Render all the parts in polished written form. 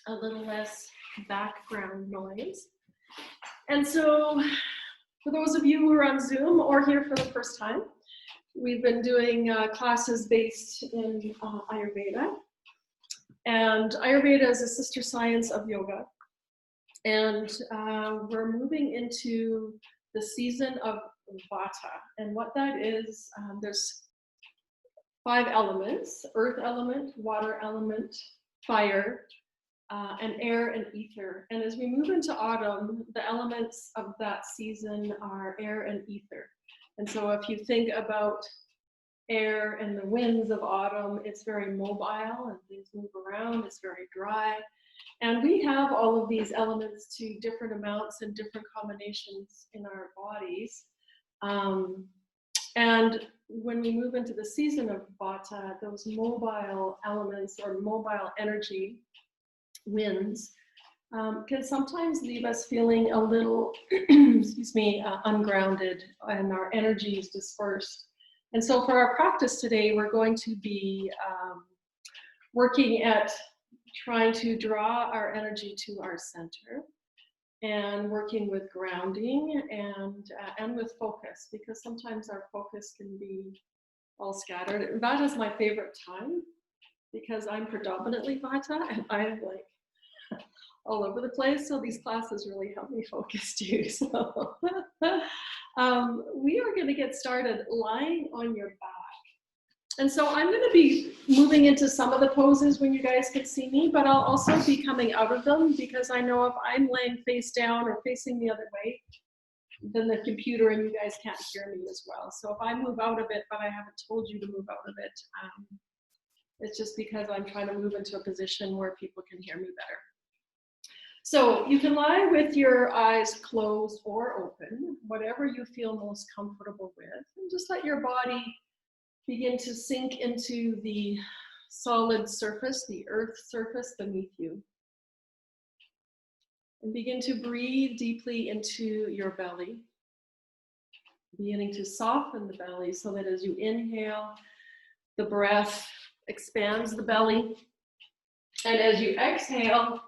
a little less background noise. And so for those of you who are on Zoom or here for the first time, we've been doing classes based in Ayurveda. And Ayurveda is a sister science of yoga. And we're moving into the season of Vata. And what that is, there's 5 elements: earth element, water element, fire, and air and ether. And as we move into autumn, the elements of that season are air and ether. And so if you think about air and the winds of autumn, it's very mobile and things move around, it's very dry. And we have all of these elements to different amounts and different combinations in our bodies. And when we move into the season of Vata, those mobile elements or mobile energy winds can sometimes leave us feeling a little, excuse me, ungrounded, and our energy is dispersed. And so for our practice today, we're going to be working at trying to draw our energy to our center and working with grounding and with focus, because sometimes our focus can be all scattered. Vata is my favorite time because I'm predominantly Vata and I'm like all over the place. So these classes really help me focus too. So we are going to get started lying on your back. And so I'm going to be moving into some of the poses when you guys can see me, but I'll also be coming out of them because I know if I'm laying face down or facing the other way, then the computer and you guys can't hear me as well. So if I move out of it, but I haven't told you to move out of it, it's just because I'm trying to move into a position where people can hear me better. So you can lie with your eyes closed or open, whatever you feel most comfortable with, and just let your body begin to sink into the solid surface, the earth surface beneath you. And begin to breathe deeply into your belly, beginning to soften the belly so that as you inhale, the breath expands the belly. And as you exhale,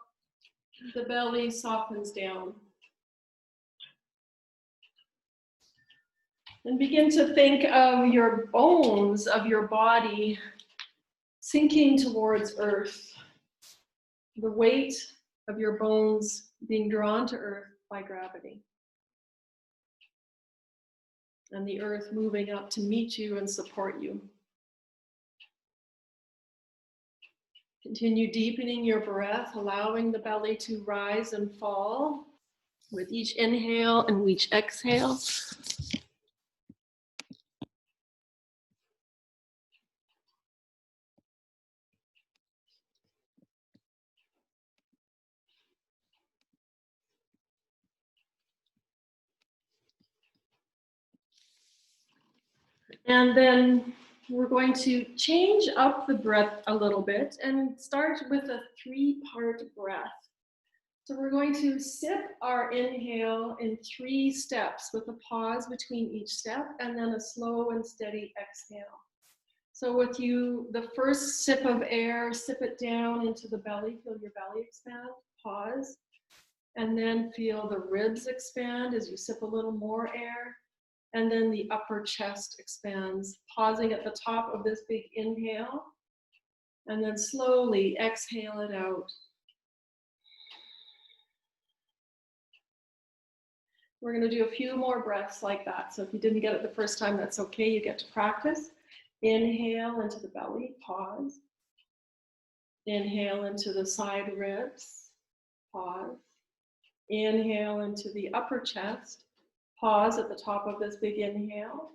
the belly softens down. And begin to think of your bones of your body sinking towards earth. The weight of your bones being drawn to earth by gravity. And the earth moving up to meet you and support you. Continue deepening your breath, allowing the belly to rise and fall with each inhale and each exhale. And then we're going to change up the breath a little bit and start with a 3-part breath. So we're going to sip our inhale in 3 steps with a pause between each step and then a slow and steady exhale. So with you, the first sip of air, sip it down into the belly, feel your belly expand, pause, and then feel the ribs expand as you sip a little more air. And then the upper chest expands, pausing at the top of this big inhale, and then slowly exhale it out. We're going to do a few more breaths like that. So if you didn't get it the first time, that's okay. You get to practice. Inhale into the belly, pause. Inhale into the side ribs, pause. Inhale into the upper chest. Pause at the top of this big inhale.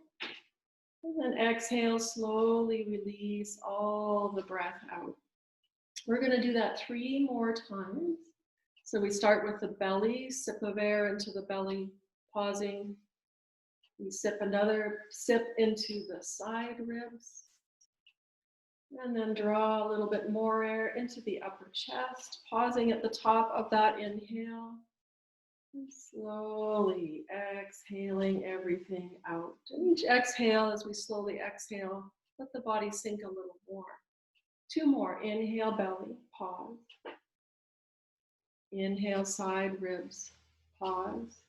And then exhale, slowly release all the breath out. We're going to do that 3 more times. So we start with the belly, sip of air into the belly, pausing. We sip another sip into the side ribs. And then draw a little bit more air into the upper chest, pausing at the top of that inhale. And slowly exhaling everything out. And each exhale, as we slowly exhale, let the body sink a little more. 2 more. Inhale, belly, pause. Inhale, side ribs, pause.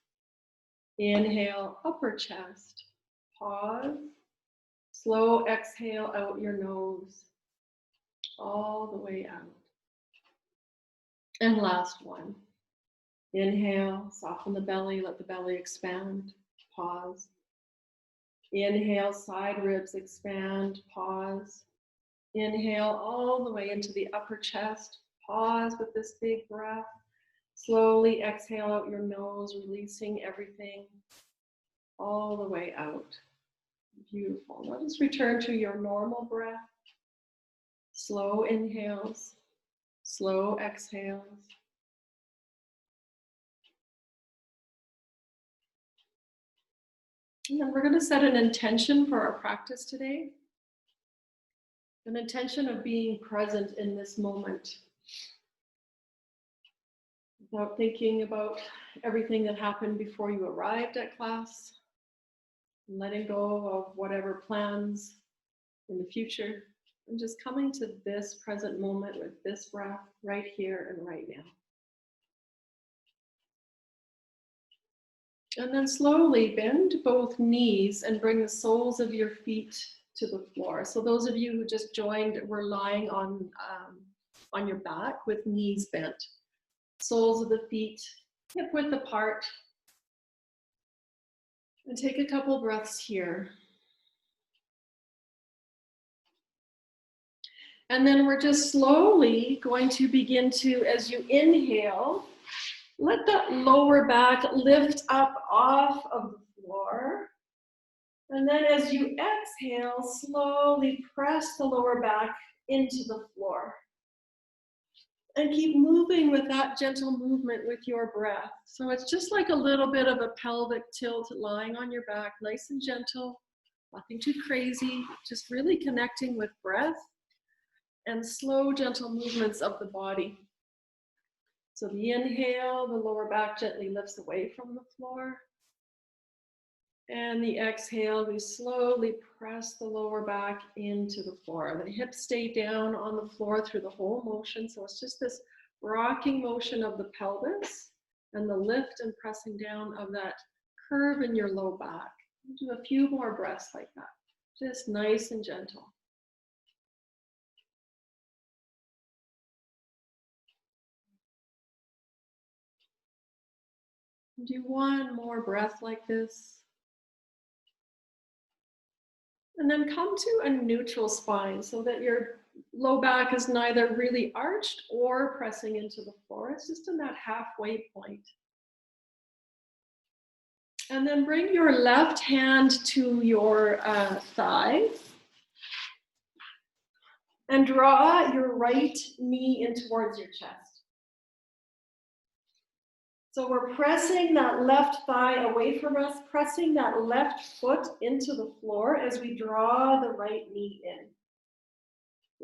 Inhale, upper chest, pause. Slow exhale out your nose, all the way out. And last one. Inhale, soften the belly, let the belly expand, pause. Inhale, side ribs expand, pause. Inhale all the way into the upper chest, pause with this big breath. Slowly exhale out your nose, releasing everything all the way out. Beautiful. Now just return to your normal breath. Slow inhales, slow exhales. And then we're going to set an intention for our practice today. An intention of being present in this moment. Without thinking about everything that happened before you arrived at class. Letting go of whatever plans in the future. And just coming to this present moment with this breath right here and right now. And then slowly bend both knees and bring the soles of your feet to the floor. So those of you who just joined, we're lying on your back with knees bent. Soles of the feet hip width apart. And take a couple breaths here. And then we're just slowly going to begin to, as you inhale, let that lower back lift up off of the floor. And then as you exhale, slowly press the lower back into the floor. And keep moving with that gentle movement with your breath. So it's just like a little bit of a pelvic tilt lying on your back, nice and gentle, nothing too crazy, just really connecting with breath and slow, gentle movements of the body. So the inhale, the lower back gently lifts away from the floor. And the exhale, we slowly press the lower back into the floor. The hips stay down on the floor through the whole motion. So it's just this rocking motion of the pelvis and the lift and pressing down of that curve in your low back. Do a few more breaths like that. Just nice and gentle. Do one more breath like this. And then come to a neutral spine so that your low back is neither really arched or pressing into the floor. It's just in that halfway point. And then bring your left hand to your thigh. And draw your right knee in towards your chest. So we're pressing that left thigh away from us, pressing that left foot into the floor as we draw the right knee in.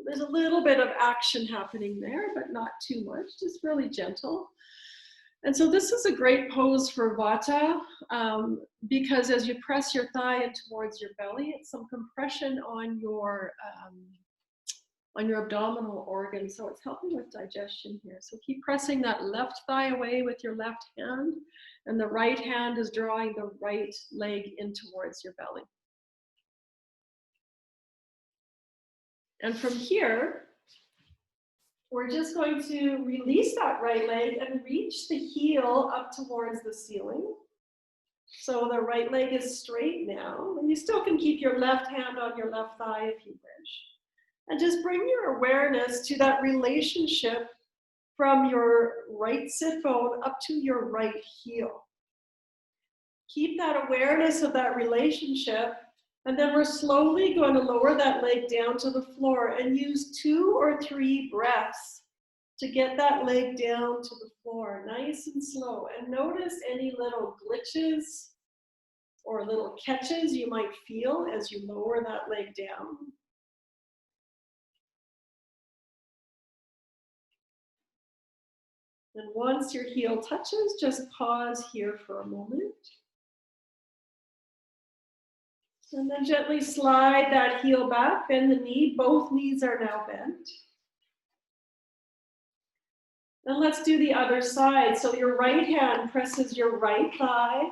There's a little bit of action happening there, but not too much, just really gentle. And so this is a great pose for Vata because as you press your thigh in towards your belly, it's some compression on your abdominal organ, so it's helping with digestion here. So keep pressing that left thigh away with your left hand, and the right hand is drawing the right leg in towards your belly. And from here, we're just going to release that right leg and reach the heel up towards the ceiling. So the right leg is straight now, and you still can keep your left hand on your left thigh if you wish. And just bring your awareness to that relationship from your right sit bone up to your right heel. Keep that awareness of that relationship, and then we're slowly going to lower that leg down to the floor and use 2 or 3 breaths to get that leg down to the floor, nice and slow. And notice any little glitches or little catches you might feel as you lower that leg down. And once your heel touches, just pause here for a moment. And then gently slide that heel back, bend the knee. Both knees are now bent. And let's do the other side. So your right hand presses your right thigh,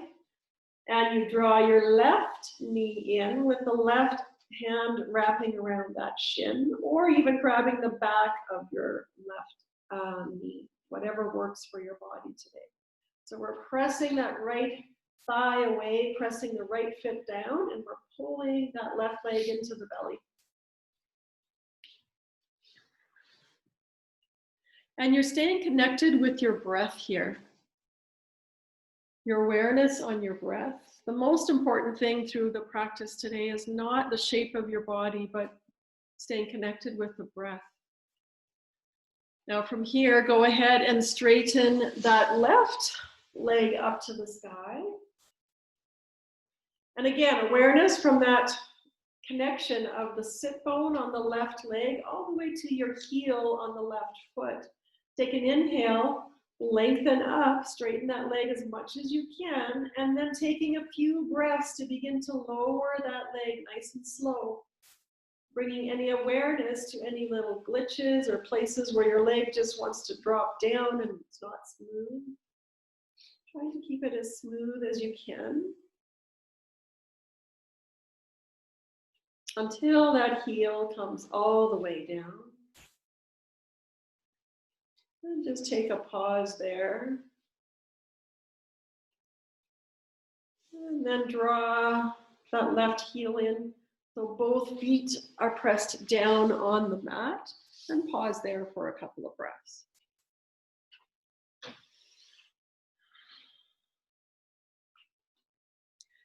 and you draw your left knee in with the left hand wrapping around that shin, or even grabbing the back of your left knee, whatever works for your body today. So we're pressing that right thigh away, pressing the right foot down, and we're pulling that left leg into the belly. And you're staying connected with your breath here. Your awareness on your breath. The most important thing through the practice today is not the shape of your body, but staying connected with the breath. Now from here, go ahead and straighten that left leg up to the sky. And again, awareness from that connection of the sit bone on the left leg all the way to your heel on the left foot. Take an inhale, lengthen up, straighten that leg as much as you can, and then taking a few breaths to begin to lower that leg nice and slow. Bringing any awareness to any little glitches or places where your leg just wants to drop down and it's not smooth. Trying to keep it as smooth as you can, until that heel comes all the way down. And just take a pause there. And then draw that left heel in. So both feet are pressed down on the mat. And pause there for a couple of breaths.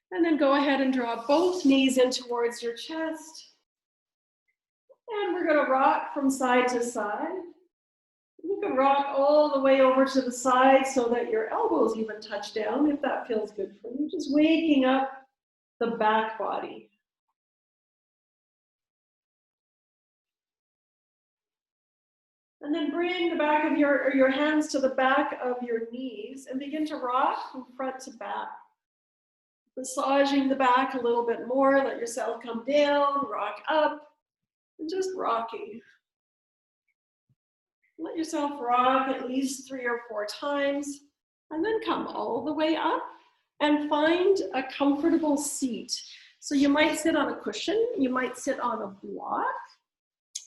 And then go ahead and draw both knees in towards your chest. And we're going to rock from side to side. You can rock all the way over to the side so that your elbows even touch down if that feels good for you. Just waking up the back body. And then bring the back of your hands to the back of your knees and begin to rock from front to back. Massaging the back a little bit more, let yourself come down, rock up, and just rocking. Let yourself rock at least 3 or 4 times, and then come all the way up and find a comfortable seat. So you might sit on a cushion, you might sit on a block,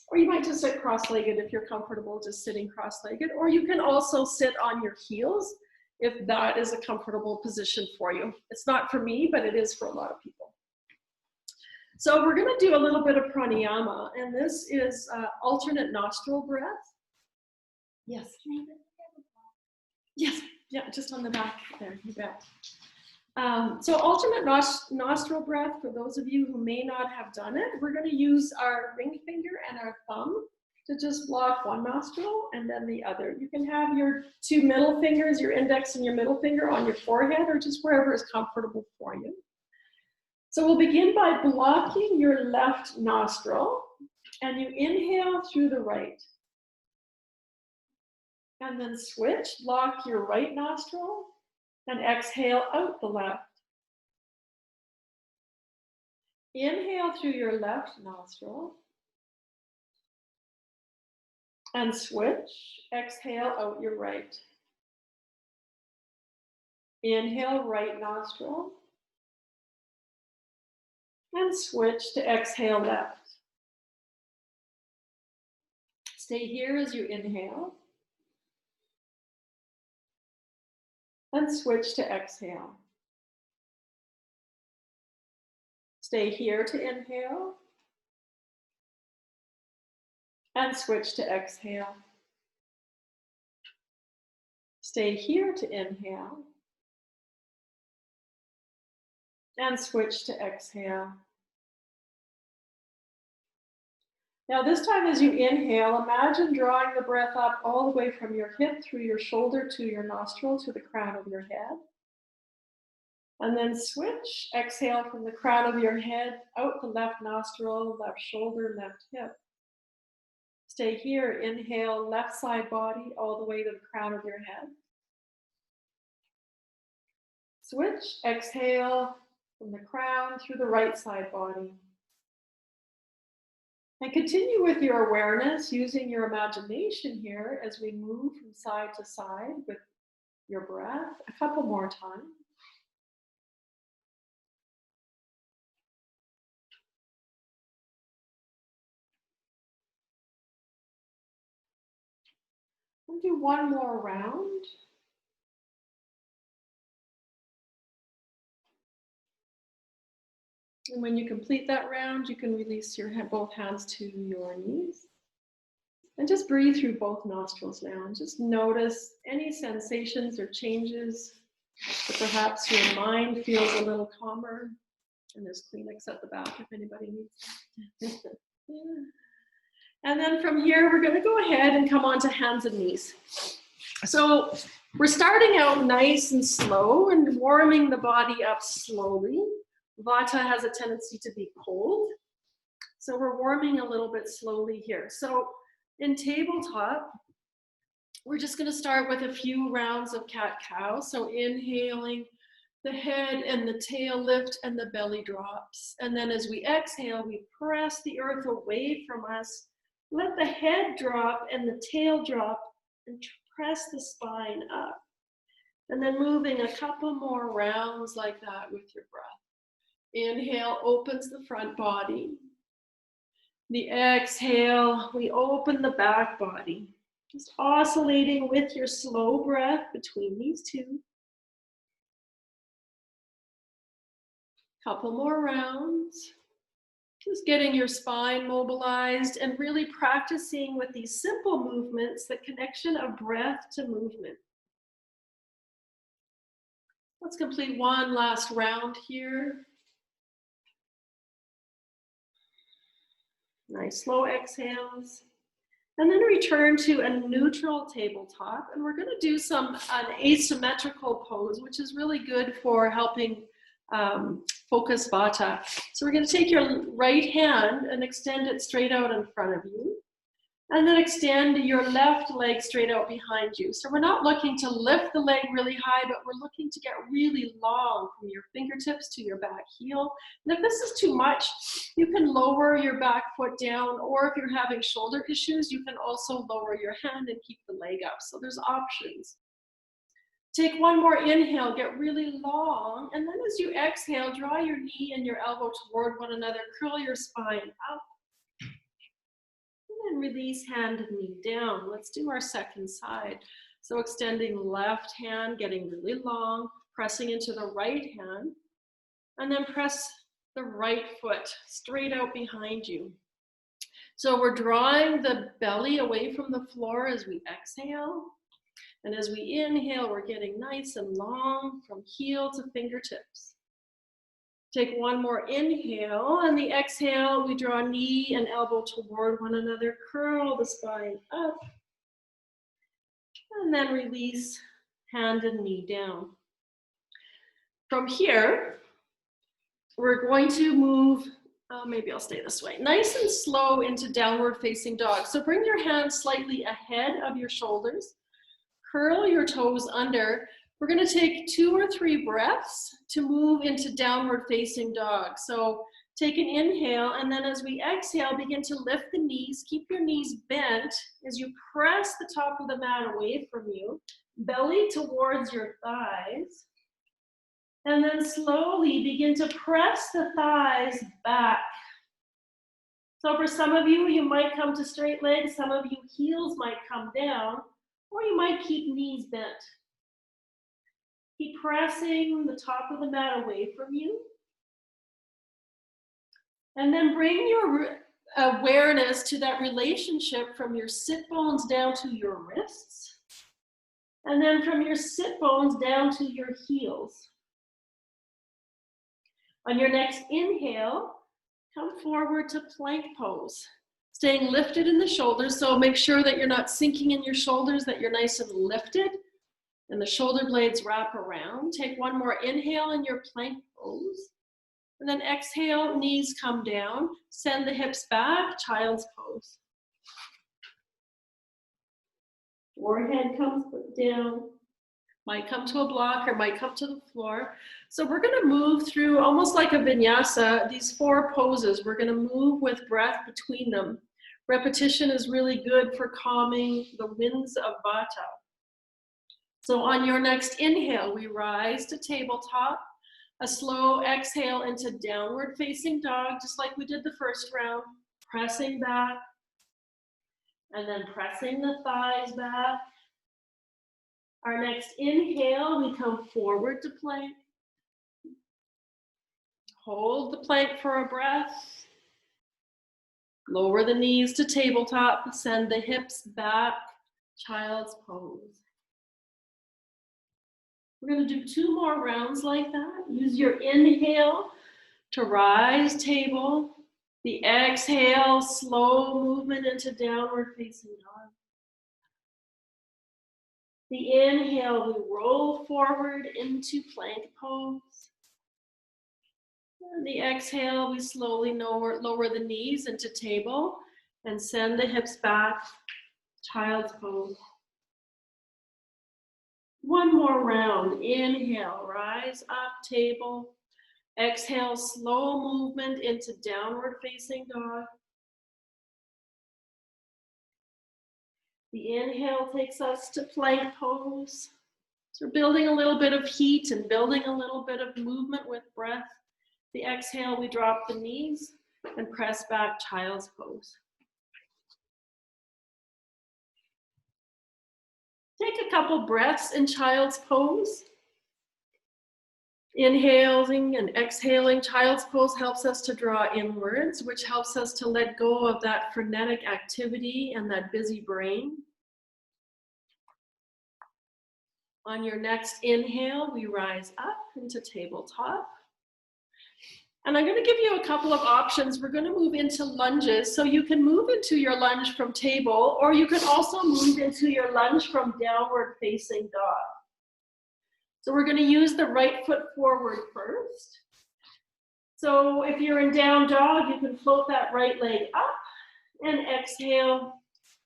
or you might just sit cross-legged if you're comfortable just sitting cross-legged, or you can also sit on your heels if that is a comfortable position for you. It's not for me, but it is for a lot of people. So we're gonna do a little bit of pranayama, and this is alternate nostril breath. Yes. Yes, yeah, just on the back there, you bet. So alternate nostril breath, for those of you who may not have done it, we're gonna use our ring finger and our thumb to just block one nostril and then the other. You can have your 2 middle fingers, your index and your middle finger on your forehead or just wherever is comfortable for you. So we'll begin by blocking your left nostril, and you inhale through the right. And then switch, block your right nostril, and exhale out the left. Inhale through your left nostril, and switch, exhale out your right. Inhale right nostril, and switch to exhale left. Stay here as you inhale, and switch to exhale. Stay here to inhale, and switch to exhale. Stay here to inhale, and switch to exhale. Now this time as you inhale, imagine drawing the breath up all the way from your hip through your shoulder to your nostril to the crown of your head. And then switch, exhale from the crown of your head, out the left nostril, left shoulder, left hip. Stay here, inhale, left side body all the way to the crown of your head. Switch, exhale from the crown through the right side body. And continue with your awareness, using your imagination here as we move from side to side with your breath a couple more times. We'll do one more round. And when you complete that round, you can release your both hands to your knees. And just breathe through both nostrils now. And just notice any sensations or changes. So perhaps your mind feels a little calmer. And there's Kleenex at the back if anybody needs it. And then from here, we're going to go ahead and come on to hands and knees. So we're starting out nice and slow and warming the body up slowly. Vata has a tendency to be cold. So we're warming a little bit slowly here. So in tabletop, we're just going to start with a few rounds of cat-cow. So inhaling, the head and the tail lift and the belly drops. And then as we exhale, we press the earth away from us. Let the head drop and the tail drop and press the spine up. And then moving a couple more rounds like that with your breath. Inhale opens the front body. The exhale, we open the back body. Just oscillating with your slow breath between these two. Couple more rounds. Just getting your spine mobilized and really practicing with these simple movements, the connection of breath to movement. Let's complete one last round here. Nice slow exhales. And then return to a neutral tabletop. And we're going to do an asymmetrical pose, which is really good for helping focus Vata. So we're going to take your right hand and extend it straight out in front of you. And then extend your left leg straight out behind you. So we're not looking to lift the leg really high, but we're looking to get really long from your fingertips to your back heel. And if this is too much, you can lower your back foot down, or if you're having shoulder issues, you can also lower your hand and keep the leg up. So there's options. Take one more inhale, get really long, and then as you exhale, draw your knee and your elbow toward one another, curl your spine up, and then release hand and knee down. Let's do our second side. So extending left hand, getting really long, pressing into the right hand, and then press the right foot straight out behind you. So we're drawing the belly away from the floor as we exhale. And as we inhale, we're getting nice and long from heel to fingertips. Take one more inhale, and the exhale, we draw knee and elbow toward one another, curl the spine up, and then release hand and knee down. From here, we're going to move, maybe I'll stay this way, nice and slow into downward facing dog. So bring your hands slightly ahead of your shoulders. Curl your toes under. We're going to take 2 or 3 breaths to move into downward facing dog. So take an inhale, and then as we exhale, begin to lift the knees. Keep your knees bent as you press the top of the mat away from you, belly towards your thighs. And then slowly begin to press the thighs back. So for some of you, you might come to straight legs. Some of you, heels might come down. Or you might keep knees bent. Keep pressing the top of the mat away from you. And then bring your awareness to that relationship from your sit bones down to your wrists. And then from your sit bones down to your heels. On your next inhale, come forward to plank pose. Staying lifted in the shoulders, so make sure that you're not sinking in your shoulders, that you're nice and lifted, and the shoulder blades wrap around. Take one more inhale in your plank pose, and then exhale, knees come down, send the hips back, child's pose. Forehead comes down, Might come to a block or might come to the floor. So we're going to move through almost like a vinyasa, these 4 poses. We're going to move with breath between them. Repetition is really good for calming the winds of Vata. So on your next inhale, we rise to tabletop, a slow exhale into downward facing dog, just like we did the first round, pressing back, and then pressing the thighs back. Our next inhale, we come forward to plank. Hold the plank for a breath. Lower the knees to tabletop, send the hips back, child's pose. We're going to do 2 more rounds like that. Use your inhale to rise table. The exhale, slow movement into downward facing dog. The inhale, we roll forward into plank pose. And the exhale, we slowly lower the knees into table and send the hips back, child's pose. 1 more round. Inhale, rise up, table. Exhale, slow movement into downward facing dog. The inhale takes us to plank pose. So we're building a little bit of heat and building a little bit of movement with breath. The exhale, we drop the knees and press back, child's pose. Take a couple breaths in child's pose. Inhaling and exhaling, child's pose helps us to draw inwards, which helps us to let go of that frenetic activity and that busy brain. On your next inhale, we rise up into tabletop. And I'm going to give you a couple of options. We're going to move into lunges. So you can move into your lunge from table, or you can also move into your lunge from downward facing dog. So we're going to use the right foot forward first. So if you're in down dog, you can float that right leg up and exhale.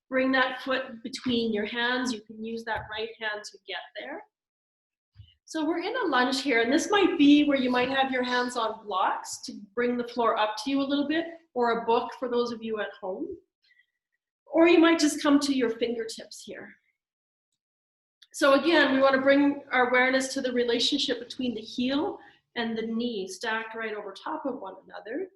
Bring that foot between your hands. You can use that right hand to get there. So we're in a lunge here, and this might be where you might have your hands on blocks to bring the floor up to you a little bit, or a book for those of you at home. Or you might just come to your fingertips here. So again, we want to bring our awareness to the relationship between the heel and the knee stacked right over top of one another.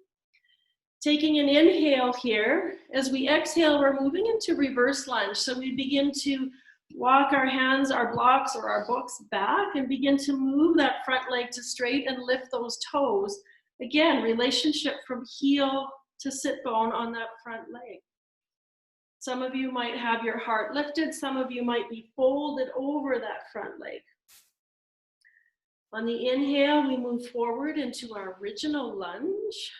Taking an inhale here, as we exhale, we're moving into reverse lunge. So we begin to walk our hands, our blocks or our books back and begin to move that front leg to straight and lift those toes. Again, relationship from heel to sit bone on that front leg. Some of you might have your heart lifted. Some of you might be folded over that front leg. On the inhale, we move forward into our original lunge.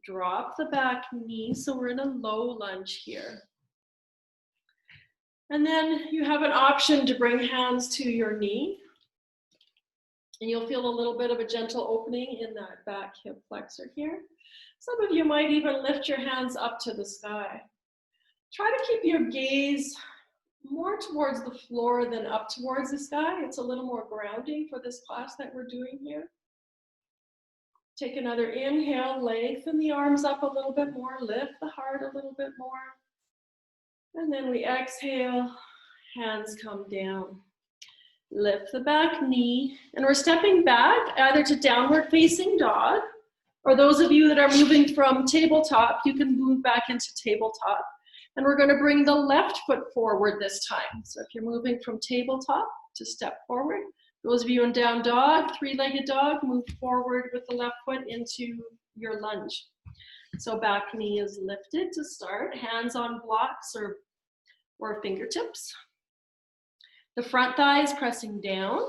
Drop the back knee, so we're in a low lunge here. And then you have an option to bring hands to your knee. And you'll feel a little bit of a gentle opening in that back hip flexor here. Some of you might even lift your hands up to the sky. Try to keep your gaze more towards the floor than up towards the sky. It's a little more grounding for this class that we're doing here. Take another inhale, lengthen the arms up a little bit more, lift the heart a little bit more. And then we exhale, hands come down. Lift the back knee, and we're stepping back either to downward facing dog, or those of you that are moving from tabletop, you can move back into tabletop. And we're going to bring the left foot forward this time. So if you're moving from tabletop to step forward, those of you in down dog, 3-legged dog, move forward with the left foot into your lunge. So back knee is lifted to start, hands on blocks or fingertips. The front thigh is pressing down.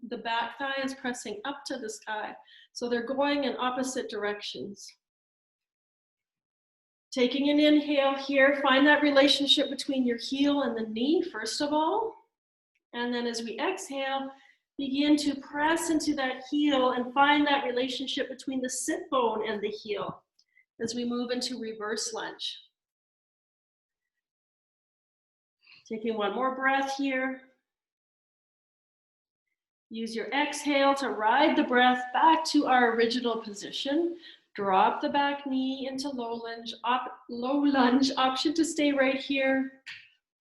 The back thigh is pressing up to the sky. So they're going in opposite directions. Taking an inhale here, find that relationship between your heel and the knee, first of all. And then as we exhale, begin to press into that heel and find that relationship between the sit bone and the heel as we move into reverse lunge. Taking one more breath here. Use your exhale to ride the breath back to our original position. Drop the back knee into low lunge, option to stay right here.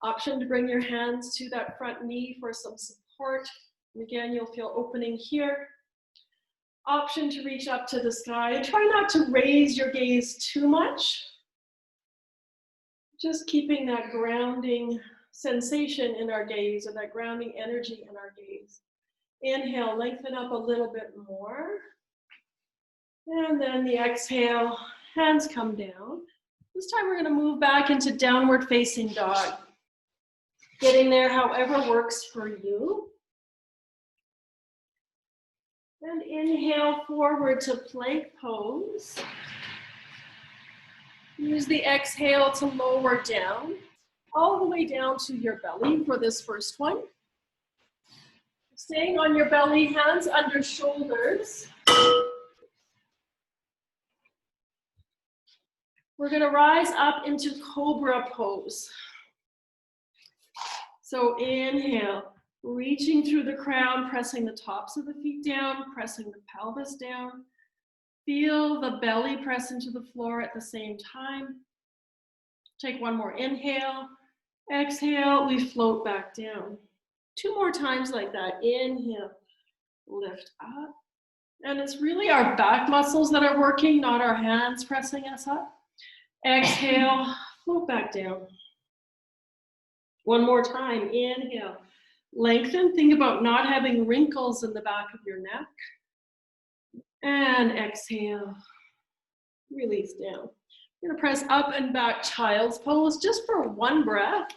Option to bring your hands to that front knee for some support. And again, you'll feel opening here. Option to reach up to the sky. And try not to raise your gaze too much. Just keeping that grounding sensation in our gaze, or that grounding energy in our gaze. Inhale, lengthen up a little bit more. And then the exhale, hands come down. This time we're gonna move back into downward facing dog. Getting there however works for you. And inhale forward to plank pose. Use the exhale to lower down, all the way down to your belly for this first one. Staying on your belly, hands under shoulders. We're gonna rise up into cobra pose. So inhale, reaching through the crown, pressing the tops of the feet down, pressing the pelvis down. Feel the belly press into the floor at the same time. Take one more inhale. Exhale, we float back down. 2 more times like that. Inhale, lift up. And it's really our back muscles that are working, not our hands pressing us up. Exhale, float back down. One more time. Inhale, lengthen. Think about not having wrinkles in the back of your neck. And exhale, release down. You're gonna press up and back child's pose just for 1 breath.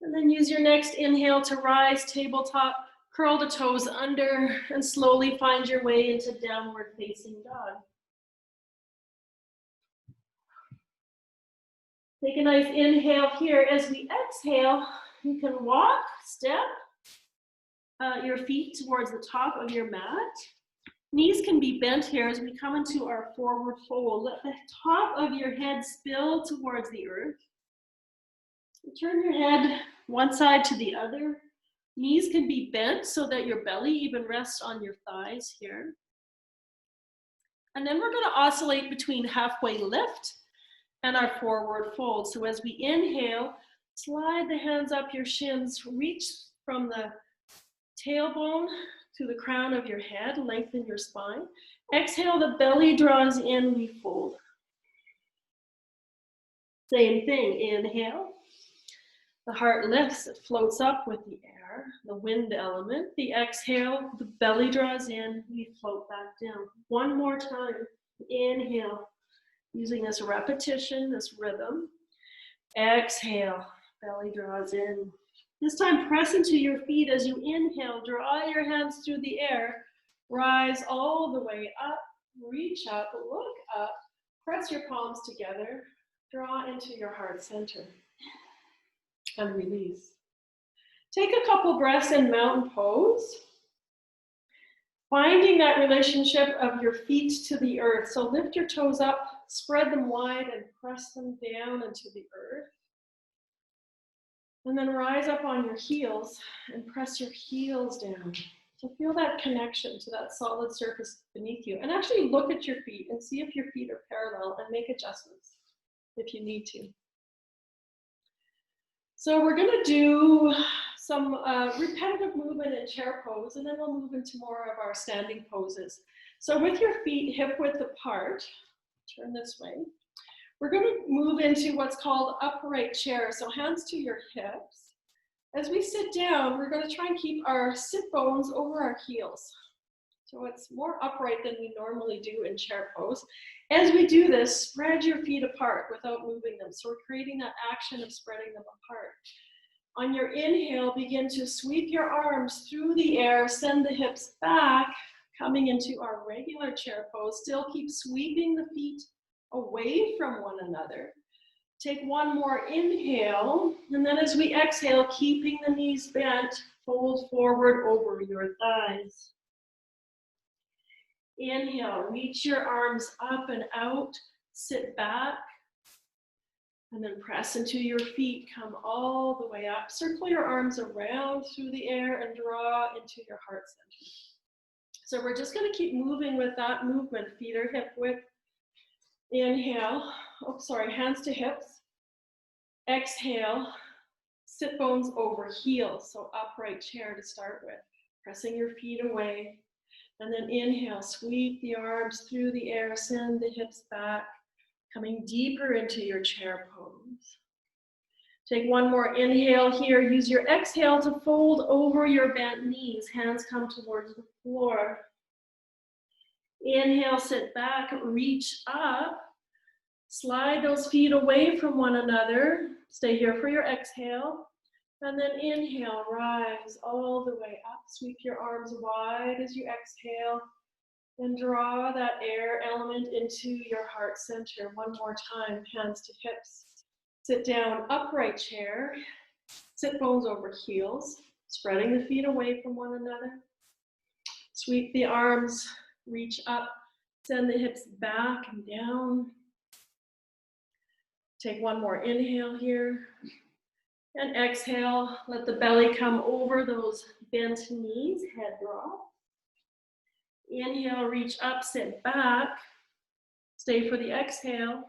And then use your next inhale to rise, tabletop, curl the toes under, and slowly find your way into downward facing dog. Take a nice inhale here. As we exhale, you can walk, step your feet towards the top of your mat. Knees can be bent here as we come into our forward fold. Let the top of your head spill towards the earth. Turn your head one side to the other. Knees can be bent so that your belly even rests on your thighs here. And then we're going to oscillate between halfway lift and our forward fold. So as we inhale, slide the hands up your shins, reach from the tailbone to the crown of your head, lengthen your spine. Exhale, the belly draws in, we fold. Same thing, inhale. The heart lifts, it floats up with the air, the wind element. The exhale, the belly draws in, we float back down. One more time, inhale, using this repetition, this rhythm. Exhale, belly draws in. This time, press into your feet as you inhale, draw your hands through the air, rise all the way up, reach up, look up, press your palms together, draw into your heart center, and release. Take a couple breaths in mountain pose, finding that relationship of your feet to the earth. So lift your toes up, spread them wide, and press them down into the earth. And then rise up on your heels and press your heels down. So feel that connection to that solid surface beneath you. And actually look at your feet and see if your feet are parallel and make adjustments if you need to. So we're going to do some repetitive movement in chair pose, and then we'll move into more of our standing poses. So with your feet hip width apart, turn this way. We're going to move into what's called upright chair. So hands to your hips. As we sit down, we're going to try and keep our sit bones over our heels. So it's more upright than we normally do in chair pose. As we do this, spread your feet apart without moving them. So we're creating that action of spreading them apart. On your inhale, begin to sweep your arms through the air, send the hips back, coming into our regular chair pose. Still keep sweeping the feet away from one another. Take one more inhale, and then as we exhale, keeping the knees bent, fold forward over your thighs. Inhale, reach your arms up and out, sit back, And then press into your feet, come all the way up. Circle your arms around through the air and draw into your heart center. So we're just going to keep moving with that movement. Feet are hip width. Inhale. Oh, sorry, hands to hips. Exhale. Sit bones over heels. So upright chair to start with. Pressing your feet away. And then inhale, sweep the arms through the air, send the hips back. Coming deeper into your chair pose. Take one more inhale here. Use your exhale to fold over your bent knees. Hands come towards the floor. Inhale, sit back, reach up. Slide those feet away from one another. Stay here for your exhale. And then inhale, rise all the way up. Sweep your arms wide as you exhale. And draw that air element into your heart center. One more time, hands to hips. Sit down, upright chair. Sit bones over heels, spreading the feet away from one another. Sweep the arms, reach up, send the hips back and down. Take one more inhale here. And exhale, let the belly come over those bent knees, head drop. Inhale, reach up, sit back. Stay for the exhale.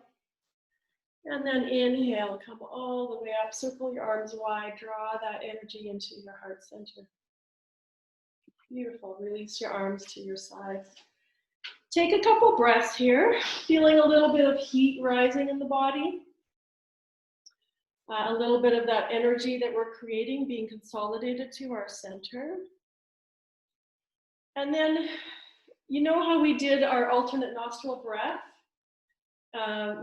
And then inhale, come all the way up. Circle your arms wide. Draw that energy into your heart center. Beautiful. Release your arms to your sides. Take a couple breaths here. Feeling a little bit of heat rising in the body. A little bit of that energy that we're creating being consolidated to our center. And then, you know how we did our alternate nostril breath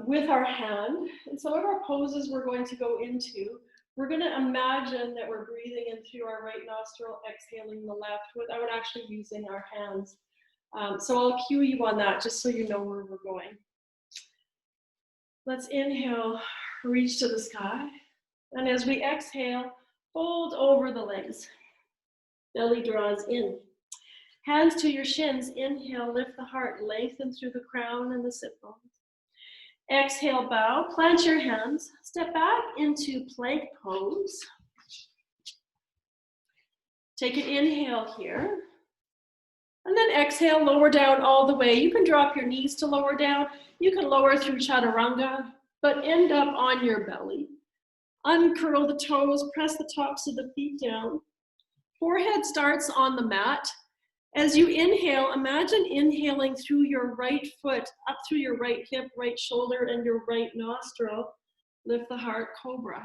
with our hand? And some of our poses we're going to go into, we're going to imagine that we're breathing in through our right nostril, exhaling the left without actually using our hands. So I'll cue you on that just so you know where we're going. Let's inhale, reach to the sky. And as we exhale, fold over the legs. Belly draws in. Hands to your shins. Inhale, lift the heart, lengthen through the crown and the sit bones. Exhale, bow, plant your hands. Step back into plank pose. Take an inhale here. And then exhale, lower down all the way. You can drop your knees to lower down. You can lower through chaturanga, but end up on your belly. Uncurl the toes, press the tops of the feet down. Forehead starts on the mat. As you inhale, imagine inhaling through your right foot, up through your right hip, right shoulder, and your right nostril. Lift the heart, cobra.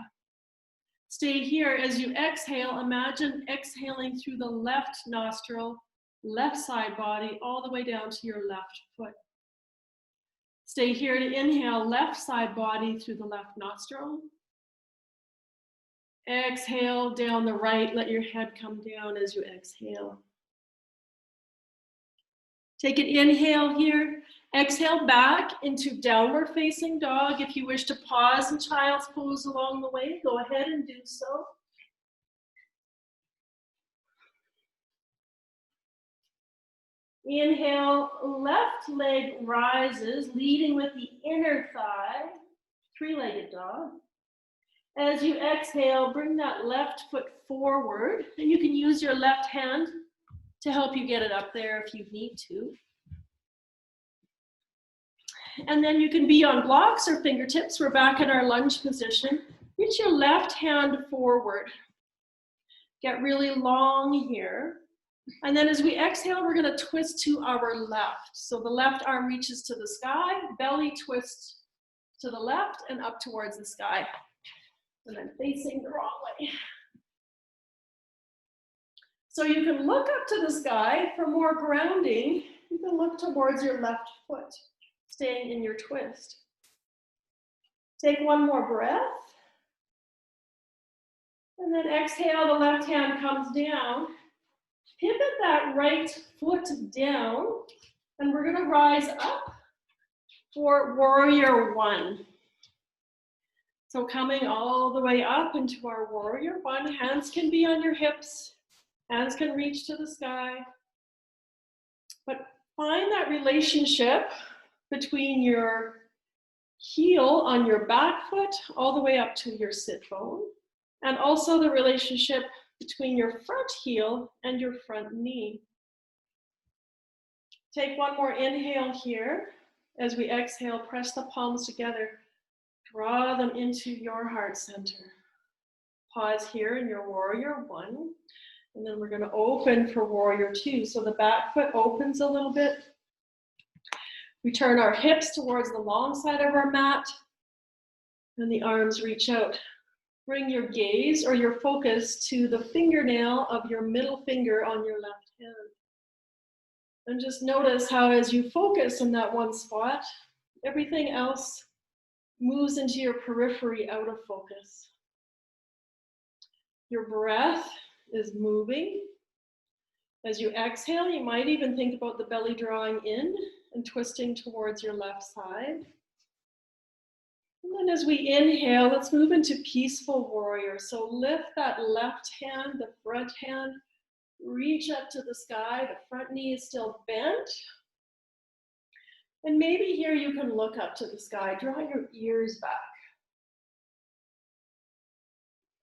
Stay here. As you exhale, imagine exhaling through the left nostril, left side body, all the way down to your left foot. Stay here to inhale, left side body through the left nostril. Exhale down the right, let your head come down as you exhale. Take an inhale here. Exhale back into downward facing dog. If you wish to pause in child's pose along the way, go ahead and do so. Inhale, left leg rises, leading with the inner thigh, three-legged dog. As you exhale, bring that left foot forward, and you can use your left hand to help you get it up there if you need to. And then you can be on blocks or fingertips. We're back in our lunge position. Reach your left hand forward. Get really long here. And then as we exhale, we're going to twist to our left. So the left arm reaches to the sky, belly twists to the left and up towards the sky. And then facing the wrong way. So you can look up to the sky for more grounding. You can look towards your left foot, staying in your twist. Take one more breath. And then exhale, the left hand comes down. Pivot that right foot down, and we're gonna rise up for warrior one. So coming all the way up into our warrior one, hands can be on your hips, hands can reach to the sky. But find that relationship between your heel on your back foot all the way up to your sit bone, and also the relationship between your front heel and your front knee. Take one more inhale here. As we exhale, press the palms together. Draw them into your heart center. Pause here in your warrior one. And then we're going to open for warrior two. So the back foot opens a little bit. We turn our hips towards the long side of our mat. And the arms reach out. Bring your gaze or your focus to the fingernail of your middle finger on your left hand. And just notice how as you focus in that one spot, everything else moves into your periphery out of focus. Your breath is moving. As you exhale, you might even think about the belly drawing in and twisting towards your left side. And then as we inhale, let's move into peaceful warrior. So lift that left hand, the front hand, reach up to the sky. The front knee is still bent. And maybe here you can look up to the sky. Draw your ears back.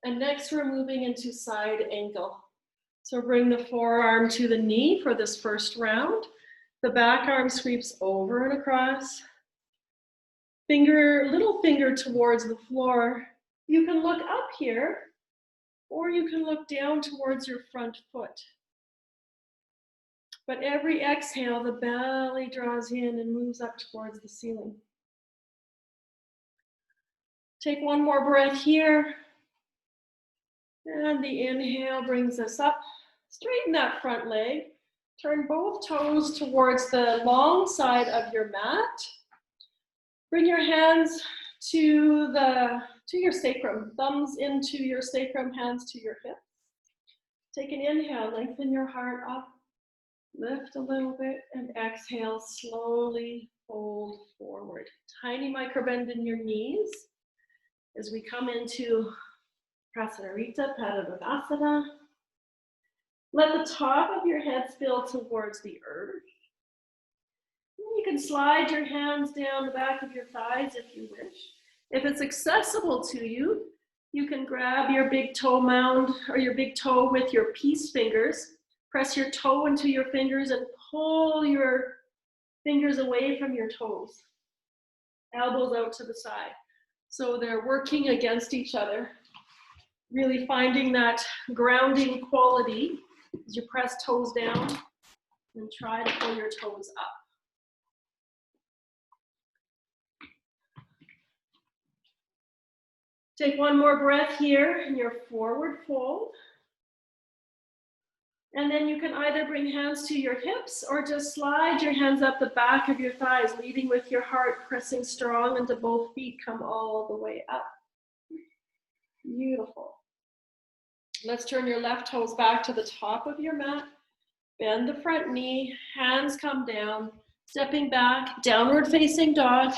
And next we're moving into side angle. So bring the forearm to the knee for this first round. The back arm sweeps over and across. Little finger towards the floor. You can look up here, or you can look down towards your front foot. But every exhale, the belly draws in and moves up towards the ceiling. Take one more breath here. And the inhale brings us up. Straighten that front leg. Turn both toes towards the long side of your mat. Bring your hands to your sacrum. Thumbs into your sacrum, hands to your hips. Take an inhale, lengthen your heart up. Lift a little bit and exhale, slowly fold forward. Tiny microbend in your knees as we come into Prasarita Padavasana. Let the top of your head spill towards the earth. You can slide your hands down the back of your thighs if you wish. If it's accessible to you, you can grab your big toe mound or your big toe with your peace fingers. Press your toe into your fingers and pull your fingers away from your toes. Elbows out to the side. So they're working against each other. Really finding that grounding quality as you press toes down and try to pull your toes up. Take one more breath here in your forward fold. And then you can either bring hands to your hips or just slide your hands up the back of your thighs, leading with your heart, pressing strong until both feet come all the way up. Beautiful. Let's turn your left toes back to the top of your mat. Bend the front knee, hands come down, stepping back, downward facing dog.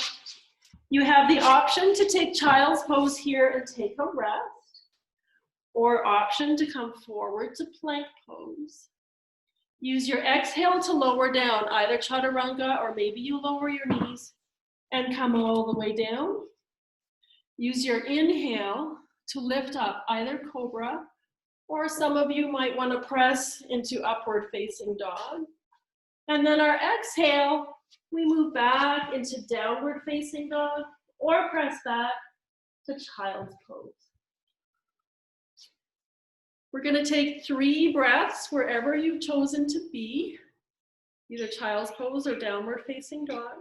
You have the option to take child's pose here and take a rest, or option to come forward to plank pose. Use your exhale to lower down, either chaturanga or maybe you lower your knees and come all the way down. Use your inhale to lift up, either cobra, or some of you might want to press into upward facing dog. And then our exhale, we move back into downward facing dog or press back to child's pose. We're going to take 3 breaths wherever you've chosen to be, either child's pose or downward facing dog.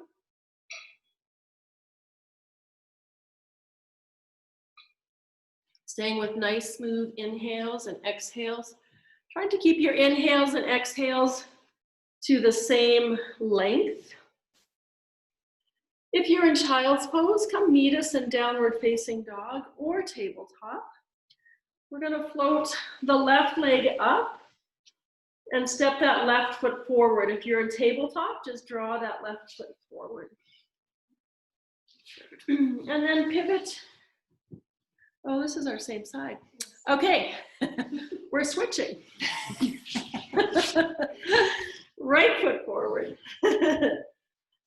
Staying with nice smooth inhales and exhales. Trying to keep your inhales and exhales to the same length. If you're in child's pose, come meet us in downward facing dog or tabletop. We're going to float the left leg up and step that left foot forward. If you're in tabletop, just draw that left foot forward. And then pivot. Oh, this is our same side. Okay, we're switching. Right foot forward.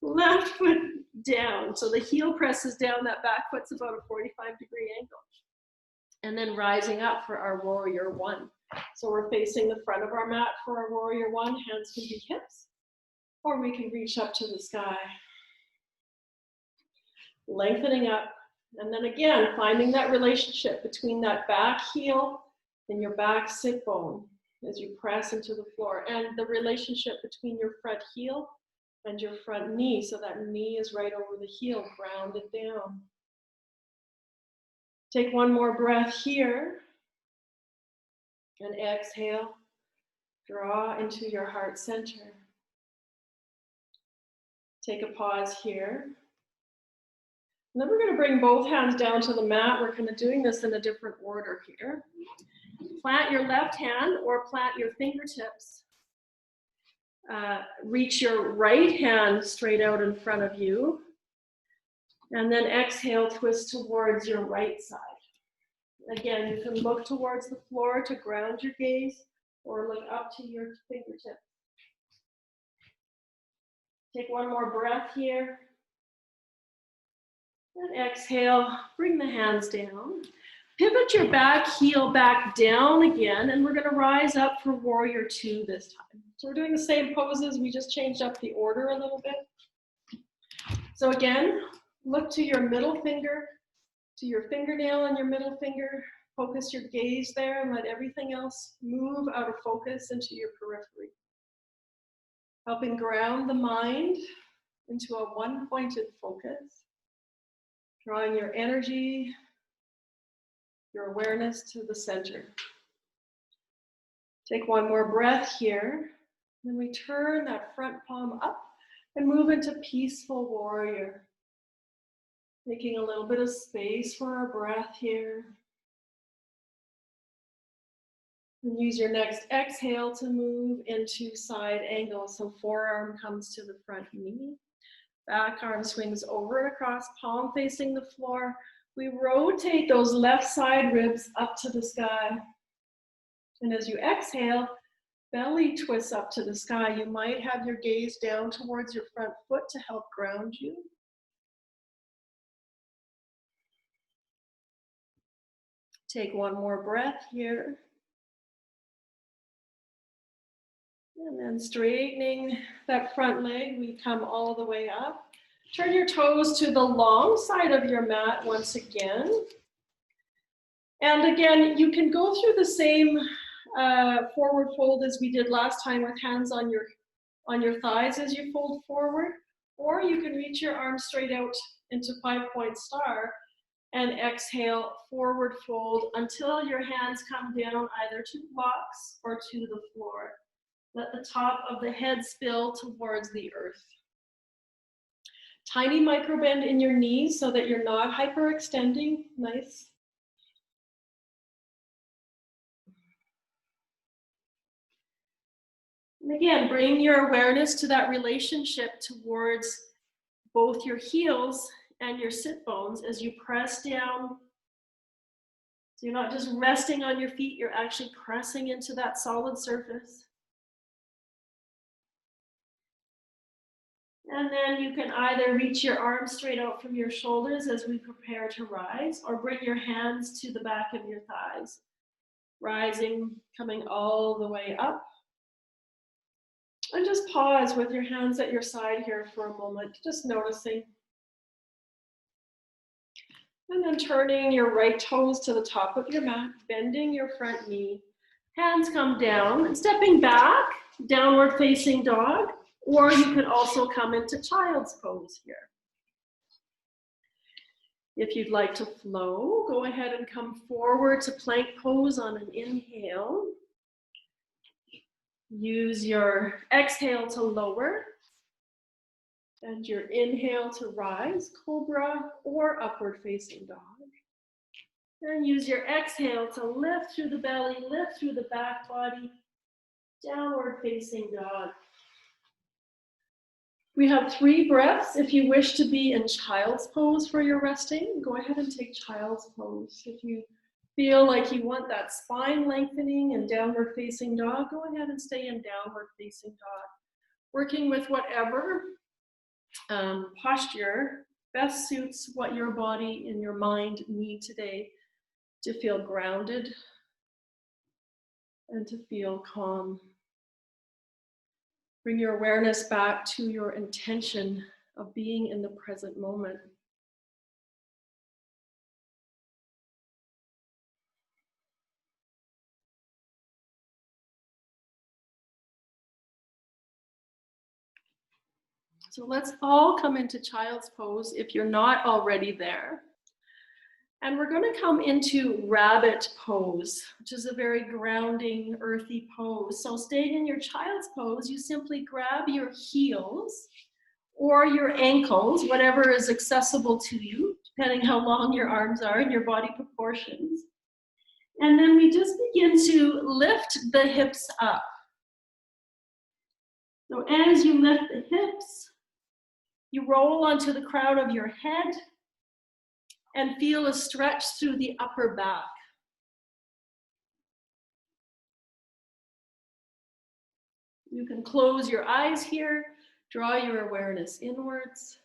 left foot down. So the heel presses down, that back foot's about a 45-degree angle. And then rising up for our warrior one. So we're facing the front of our mat for our warrior one. Hands can be hips, or we can reach up to the sky. Lengthening up. And then again, finding that relationship between that back heel and your back sit bone as you press into the floor, and the relationship between your front heel and your front knee, so that knee is right over the heel, grounded down. Take one more breath here, and exhale, draw into your heart center. Take a pause here. And then we're going to bring both hands down to the mat. We're kind of doing this in a different order here. Plant your left hand or plant your fingertips. Reach your right hand straight out in front of you. And then exhale, twist towards your right side. Again, you can look towards the floor to ground your gaze, or look up to your fingertips. Take one more breath here. And exhale, bring the hands down. Pivot your back heel back down again, and we're going to rise up for warrior two this time. So we're doing the same poses, we just changed up the order a little bit. So again, look to your middle finger, to your fingernail and your middle finger. Focus your gaze there and let everything else move out of focus into your periphery. Helping ground the mind into a one-pointed focus. Drawing your energy, your awareness to the center. Take one more breath here. Then we turn that front palm up and move into peaceful warrior. Making a little bit of space for our breath here. And use your next exhale to move into side angle. So forearm comes to the front knee. Back arm swings over and across, palm facing the floor. We rotate those left side ribs up to the sky. And as you exhale, belly twists up to the sky. You might have your gaze down towards your front foot to help ground you. Take one more breath here. And then straightening that front leg, we come all the way up. Turn your toes to the long side of your mat once again. And again, you can go through the same forward fold as we did last time with hands on your thighs as you fold forward, or you can reach your arms straight out into 5-point star and exhale, forward fold until your hands come down either to blocks or to the floor. Let the top of the head spill towards the earth. Tiny micro bend in your knees so that you're not hyperextending. Nice. And again, bring your awareness to that relationship towards both your heels and your sit bones as you press down. So you're not just resting on your feet, you're actually pressing into that solid surface. And then you can either reach your arms straight out from your shoulders as we prepare to rise, or bring your hands to the back of your thighs. Rising, coming all the way up. And just pause with your hands at your side here for a moment, just noticing. And then turning your right toes to the top of your mat, bending your front knee. Hands come down and stepping back, downward facing dog. Or you could also come into child's pose here. If you'd like to flow, go ahead and come forward to plank pose on an inhale. Use your exhale to lower and your inhale to rise, cobra or upward facing dog. And use your exhale to lift through the belly, lift through the back body, downward facing dog. We have 3 breaths. If you wish to be in child's pose for your resting, go ahead and take child's pose. If you feel like you want that spine lengthening and downward facing dog, go ahead and stay in downward facing dog. Working with whatever posture best suits what your body and your mind need today to feel grounded and to feel calm. Bring your awareness back to your intention of being in the present moment. So let's all come into child's pose if you're not already there. And we're going to come into rabbit pose, which is a very grounding, earthy pose. So staying in your child's pose, you simply grab your heels or your ankles, whatever is accessible to you, depending how long your arms are and your body proportions. And then we just begin to lift the hips up. So as you lift the hips, you roll onto the crown of your head and feel a stretch through the upper back. You can close your eyes here, draw your awareness inwards.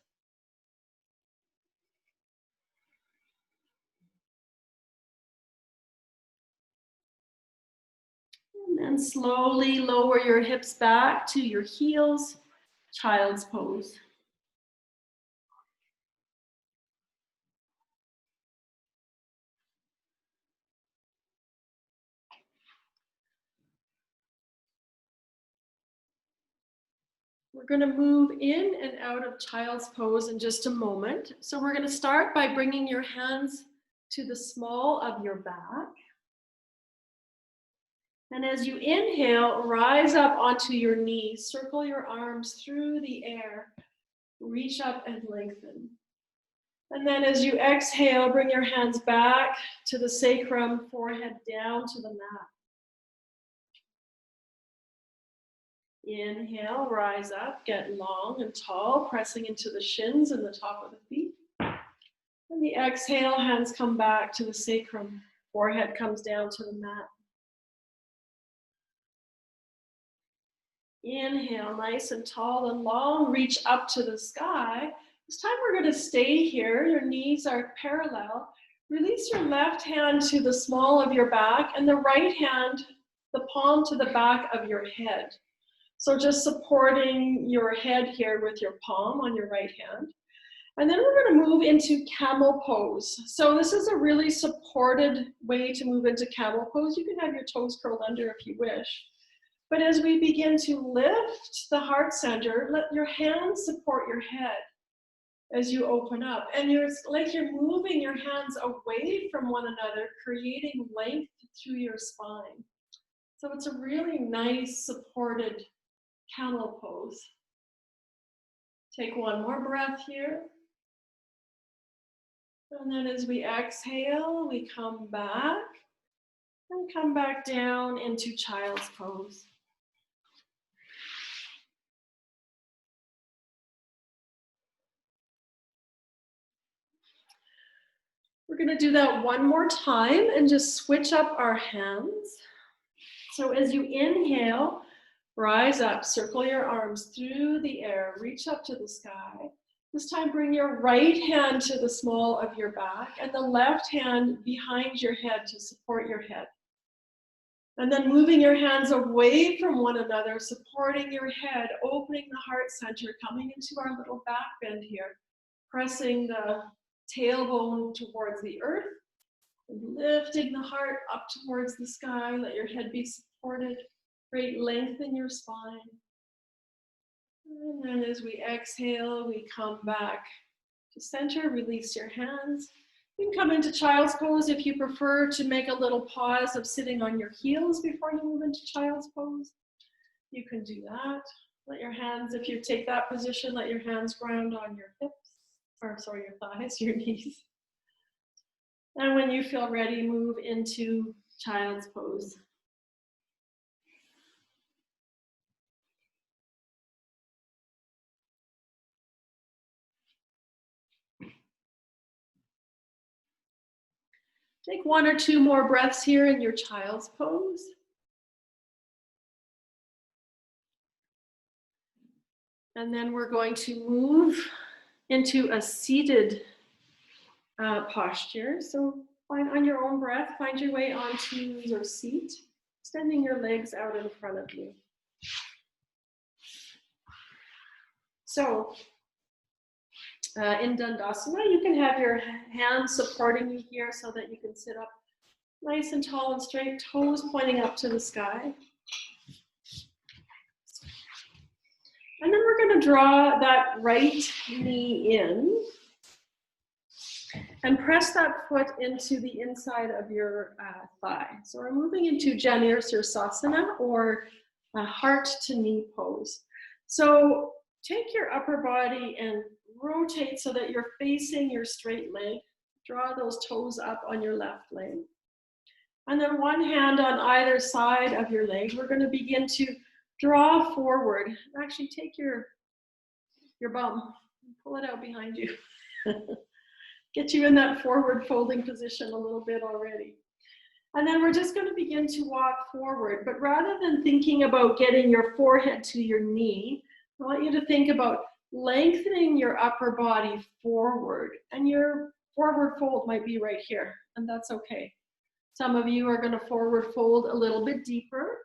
And then slowly lower your hips back to your heels, child's pose. We're going to move in and out of child's pose in just a moment. So we're going to start by bringing your hands to the small of your back. And as you inhale, rise up onto your knees, circle your arms through the air, reach up and lengthen. And then as you exhale, bring your hands back to the sacrum, forehead down to the mat. Inhale, rise up, get long and tall, pressing into the shins and the top of the feet. And the exhale, hands come back to the sacrum, forehead comes down to the mat. Inhale, nice and tall and long, reach up to the sky. This time we're going to stay here. Your knees are parallel. Release your left hand to the small of your back and the right hand, the palm to the back of your head. So just supporting your head here with your palm on your right hand. And then we're going to move into camel pose. So this is a really supported way to move into camel pose. You can have your toes curled under if you wish. But as we begin to lift the heart center, let your hands support your head as you open up. And it's like you're moving your hands away from one another, creating length through your spine. So it's a really nice supported camel pose. Take one more breath here. And then as we exhale, we come back and come back down into child's pose. We're going to do that one more time and just switch up our hands. So as you inhale, rise up, circle your arms through the air, reach up to the sky. This time bring your right hand to the small of your back and the left hand behind your head to support your head. And then moving your hands away from one another, supporting your head, opening the heart center, coming into our little back bend here, pressing the tailbone towards the earth, and lifting the heart up towards the sky. Let your head be supported. Great length in your spine. And then as we exhale, we come back to center, release your hands. You can come into child's pose if you prefer to make a little pause of sitting on your heels before you move into child's pose. You can do that. Let your hands, if you take that position, let your hands ground on your hips, or sorry, your thighs, your knees. And when you feel ready, move into child's pose. Take one or two more breaths here in your child's pose. And then we're going to move into a seated posture. So find on your own breath, find your way onto your seat, extending your legs out in front of you. So in Dandasana, you can have your hands supporting you here so that you can sit up nice and tall and straight, toes pointing up to the sky. And then we're going to draw that right knee in and press that foot into the inside of your thigh. So we're moving into Janir Sirsasana, or a heart to knee pose. So take your upper body and rotate so that you're facing your straight leg. Draw those toes up on your left leg. And then one hand on either side of your leg. We're going to begin to draw forward. Actually, take your bum and pull it out behind you. Get you in that forward folding position a little bit already. And then we're just going to begin to walk forward. But rather than thinking about getting your forehead to your knee, I want you to think about lengthening your upper body forward. And your forward fold might be right here, and that's okay. Some of you are going to forward fold a little bit deeper.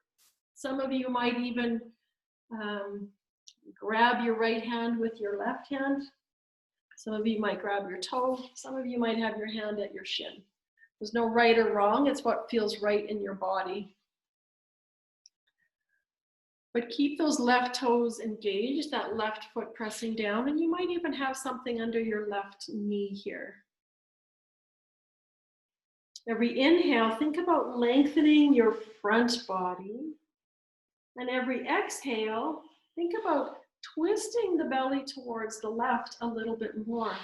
Some of you might even grab your right hand with your left hand. Some of you might grab your toe. Some of you might have your hand at your shin. There's no right or wrong. It's what feels right in your body. But keep those left toes engaged, that left foot pressing down, and you might even have something under your left knee here. Every inhale, think about lengthening your front body. And every exhale, think about twisting the belly towards the left a little bit more.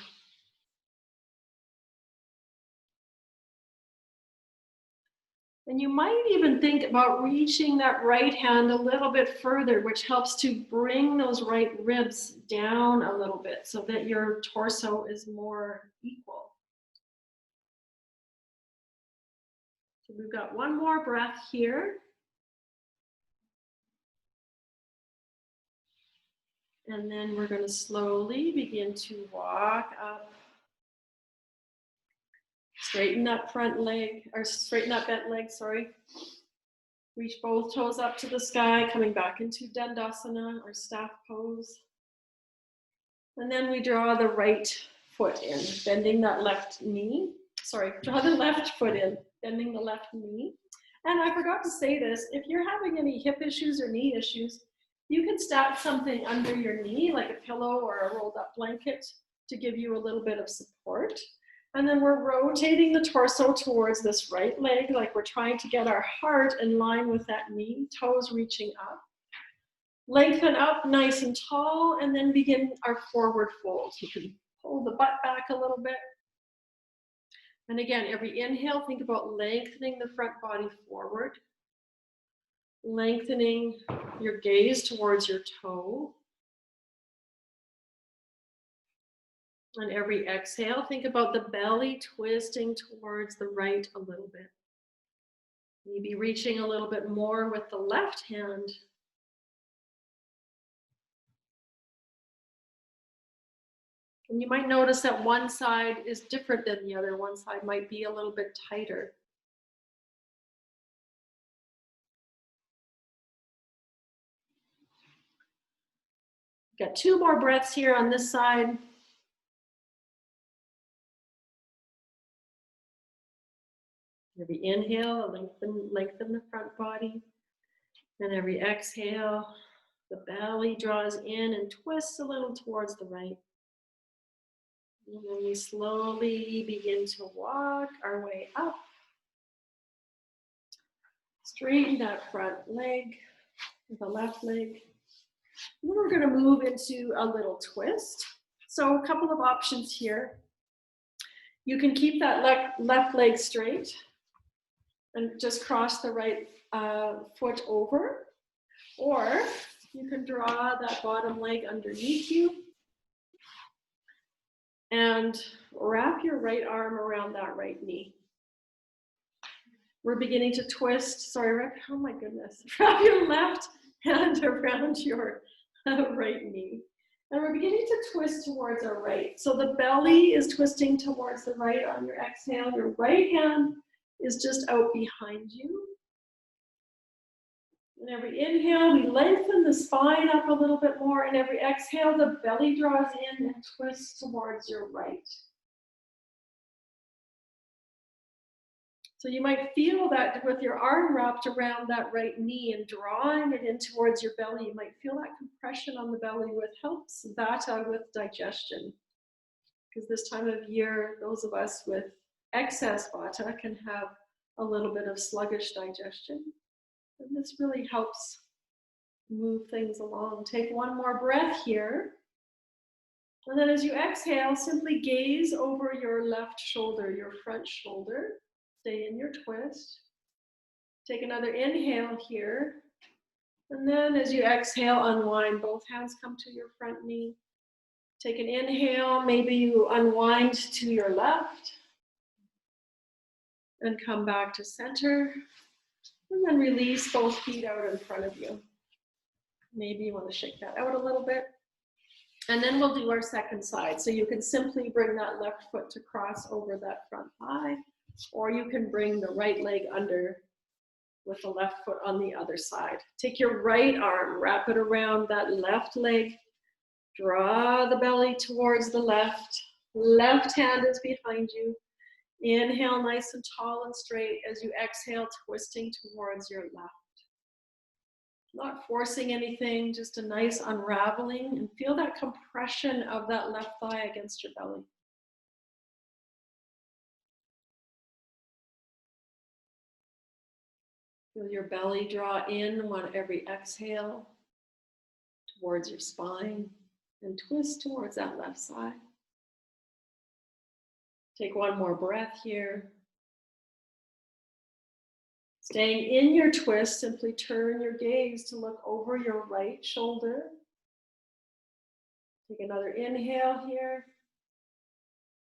And you might even think about reaching that right hand a little bit further, which helps to bring those right ribs down a little bit so that your torso is more equal. So we've got one more breath here. And then we're going to slowly begin to walk up. Straighten that front leg, or straighten that bent leg, sorry. Reach both toes up to the sky, coming back into Dandasana, or staff pose. And then we draw the right foot in, bending that left knee. Sorry, draw the left foot in, bending the left knee. And I forgot to say this, if you're having any hip issues or knee issues, you can stack something under your knee, like a pillow or a rolled up blanket, to give you a little bit of support. And then we're rotating the torso towards this right leg, like we're trying to get our heart in line with that knee, toes reaching up. Lengthen up nice and tall, and then begin our forward fold. You can pull the butt back a little bit. And again, every inhale, think about lengthening the front body forward. Lengthening your gaze towards your toe. On every exhale, think about the belly twisting towards the right a little bit. Maybe reaching a little bit more with the left hand. And you might notice that one side is different than the other. One side might be a little bit tighter. Got two more breaths here on this side. Every inhale, lengthen the front body. And every exhale, the belly draws in and twists a little towards the right. And then we slowly begin to walk our way up. Straighten that front leg, the left leg. And then we're going to move into a little twist. So a couple of options here. You can keep that left leg straight and just cross the right foot over. Or you can draw that bottom leg underneath you and wrap your right arm around that right knee. We're beginning to twist, oh my goodness. Wrap your left hand around your right knee. And we're beginning to twist towards our right. So the belly is twisting towards the right on your exhale. Your right hand is just out behind you. And every inhale, we lengthen the spine up a little bit more. And every exhale, the belly draws in and twists towards your right. So you might feel that with your arm wrapped around that right knee and drawing it in towards your belly, you might feel that compression on the belly, which helps Vata with digestion. Because this time of year, those of us with excess Vata can have a little bit of sluggish digestion. And this really helps move things along. Take one more breath here. And then as you exhale, simply gaze over your left shoulder, your front shoulder. Stay in your twist. Take another inhale here. And then as you exhale, unwind. Both hands come to your front knee. Take an inhale. Maybe you unwind to your left. And come back to center. And then release both feet out in front of you. Maybe you want to shake that out a little bit. And then we'll do our second side. So you can simply bring that left foot to cross over that front thigh. Or you can bring the right leg under with the left foot on the other side. Take your right arm, wrap it around that left leg. Draw the belly towards the left. Left hand is behind you. Inhale nice and tall and straight as you exhale, twisting towards your left. Not forcing anything, just a nice unraveling, and feel that compression of that left thigh against your belly. Feel your belly draw in on every exhale towards your spine and twist towards that left side. Take one more breath here. Staying in your twist, simply turn your gaze to look over your right shoulder. Take another inhale here.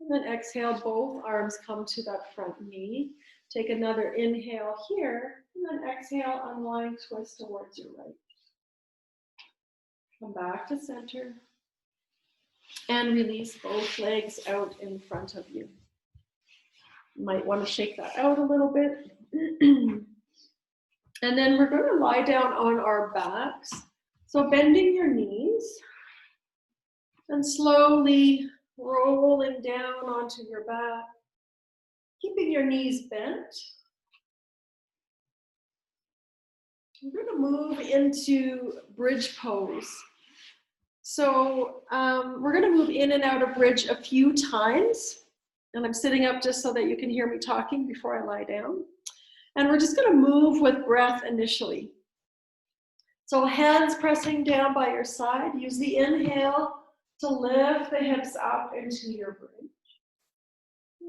And then exhale, both arms come to that front knee. Take another inhale here. And then exhale, unwind, twist towards your right. Come back to center. And release both legs out in front of you. You might want to shake that out a little bit. And then we're going to lie down on our backs. So bending your knees and slowly rolling down onto your back, keeping your knees bent. We're going to move into bridge pose. So we're going to move in and out of bridge a few times. And I'm sitting up just so that you can hear me talking before I lie down. And we're just going to move with breath initially. So hands pressing down by your side. Use the inhale to lift the hips up into your bridge.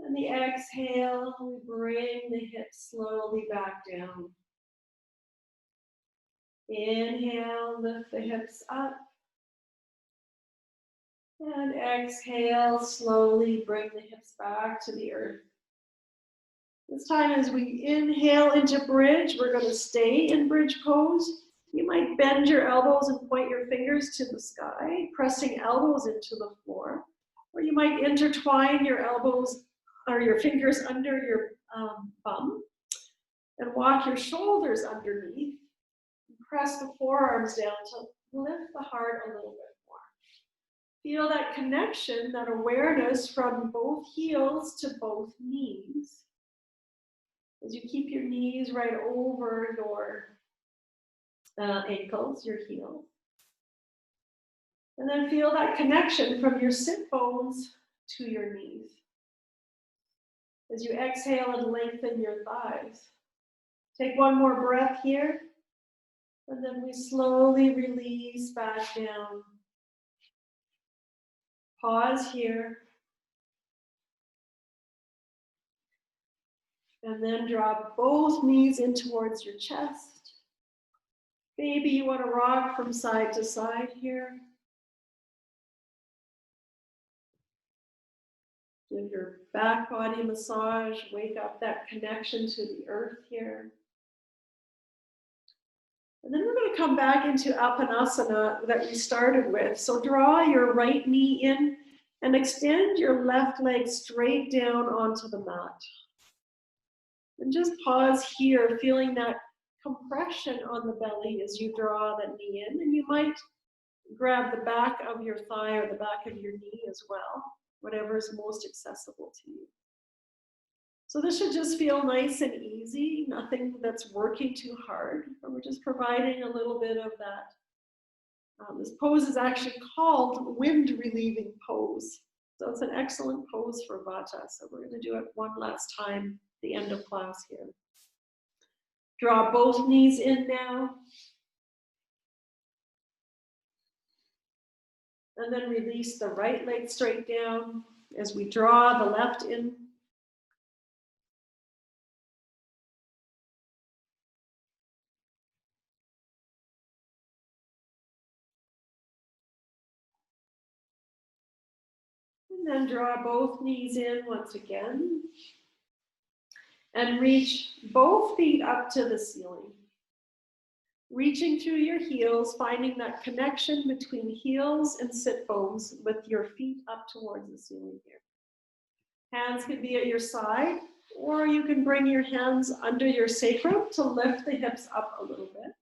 And the exhale, we bring the hips slowly back down. Inhale, lift the hips up. And exhale, slowly bring the hips back to the earth. This time as we inhale into bridge, we're going to stay in bridge pose. You might bend your elbows and point your fingers to the sky, pressing elbows into the floor. Or you might intertwine your elbows or your fingers under your bum and walk your shoulders underneath. Press the forearms down to lift the heart a little bit more. Feel that connection, that awareness from both heels to both knees. As you keep your knees right over your ankles, your heels. And then feel that connection from your sit bones to your knees. As you exhale and lengthen your thighs. Take one more breath here. And then we slowly release back down. Pause here. And then drop both knees in towards your chest. Maybe you want to rock from side to side here. Give your back body massage. Wake up that connection to the earth here. And then we're going to come back into Apanasana that we started with. So draw your right knee in and extend your left leg straight down onto the mat. And just pause here, feeling that compression on the belly as you draw the knee in. And you might grab the back of your thigh or the back of your knee as well, whatever is most accessible to you. So this should just feel nice and easy, nothing that's working too hard, but we're just providing a little bit of that. This pose is actually called wind relieving pose. So it's an excellent pose for Vata. So we're going to do it one last time at the end of class here. Draw both knees in now. And then release the right leg straight down as we draw the left in. And then draw both knees in once again. And reach both feet up to the ceiling. Reaching through your heels, finding that connection between heels and sit bones with your feet up towards the ceiling here. Hands can be at your side, or you can bring your hands under your sacrum to lift the hips up a little bit.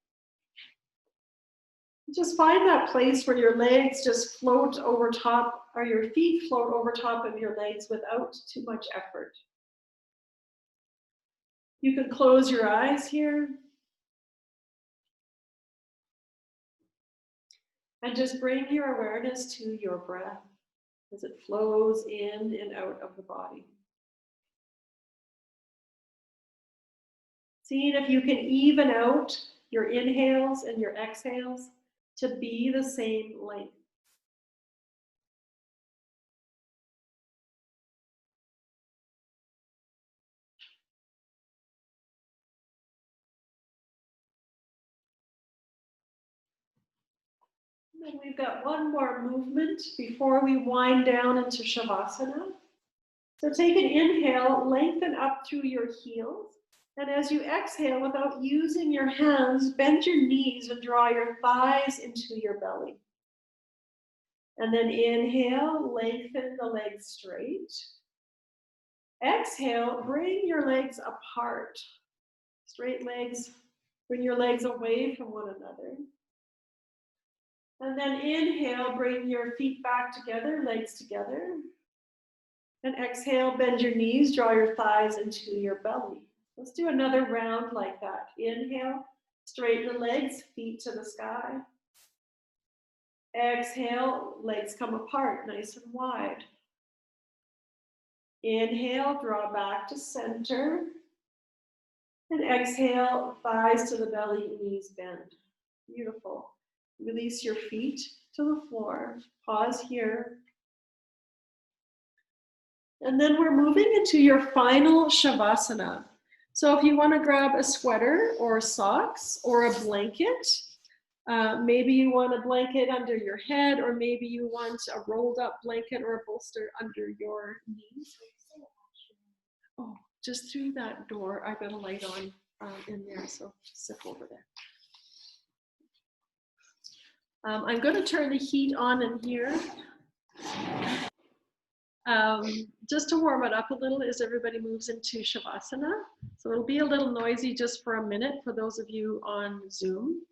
Just find that place where your legs just float over top, or your feet float over top of your legs without too much effort. You can close your eyes here. And just bring your awareness to your breath as it flows in and out of the body. Seeing if you can even out your inhales and your exhales to be the same length. And we've got one more movement before we wind down into Shavasana. So take an inhale, lengthen up through your heels. And as you exhale, without using your hands, bend your knees and draw your thighs into your belly. And then inhale, lengthen the legs straight. Exhale, bring your legs apart. Straight legs, bring your legs away from one another. And then inhale, bring your feet back together, legs together. And exhale, bend your knees, draw your thighs into your belly. Let's do another round like that. Inhale, straighten the legs, feet to the sky. Exhale, legs come apart, nice and wide. Inhale, draw back to center. And exhale, thighs to the belly, knees bend. Beautiful. Release your feet to the floor. Pause here. And then we're moving into your final Shavasana. So if you want to grab a sweater or socks or a blanket, maybe you want a blanket under your head, or maybe you want a rolled up blanket or a bolster under your knees. Oh, just through that door, I've got a light on in there, so zip over there. I'm going to turn the heat on in here. Just to warm it up a little as everybody moves into Shavasana. So it'll be a little noisy just for a minute for those of you on Zoom.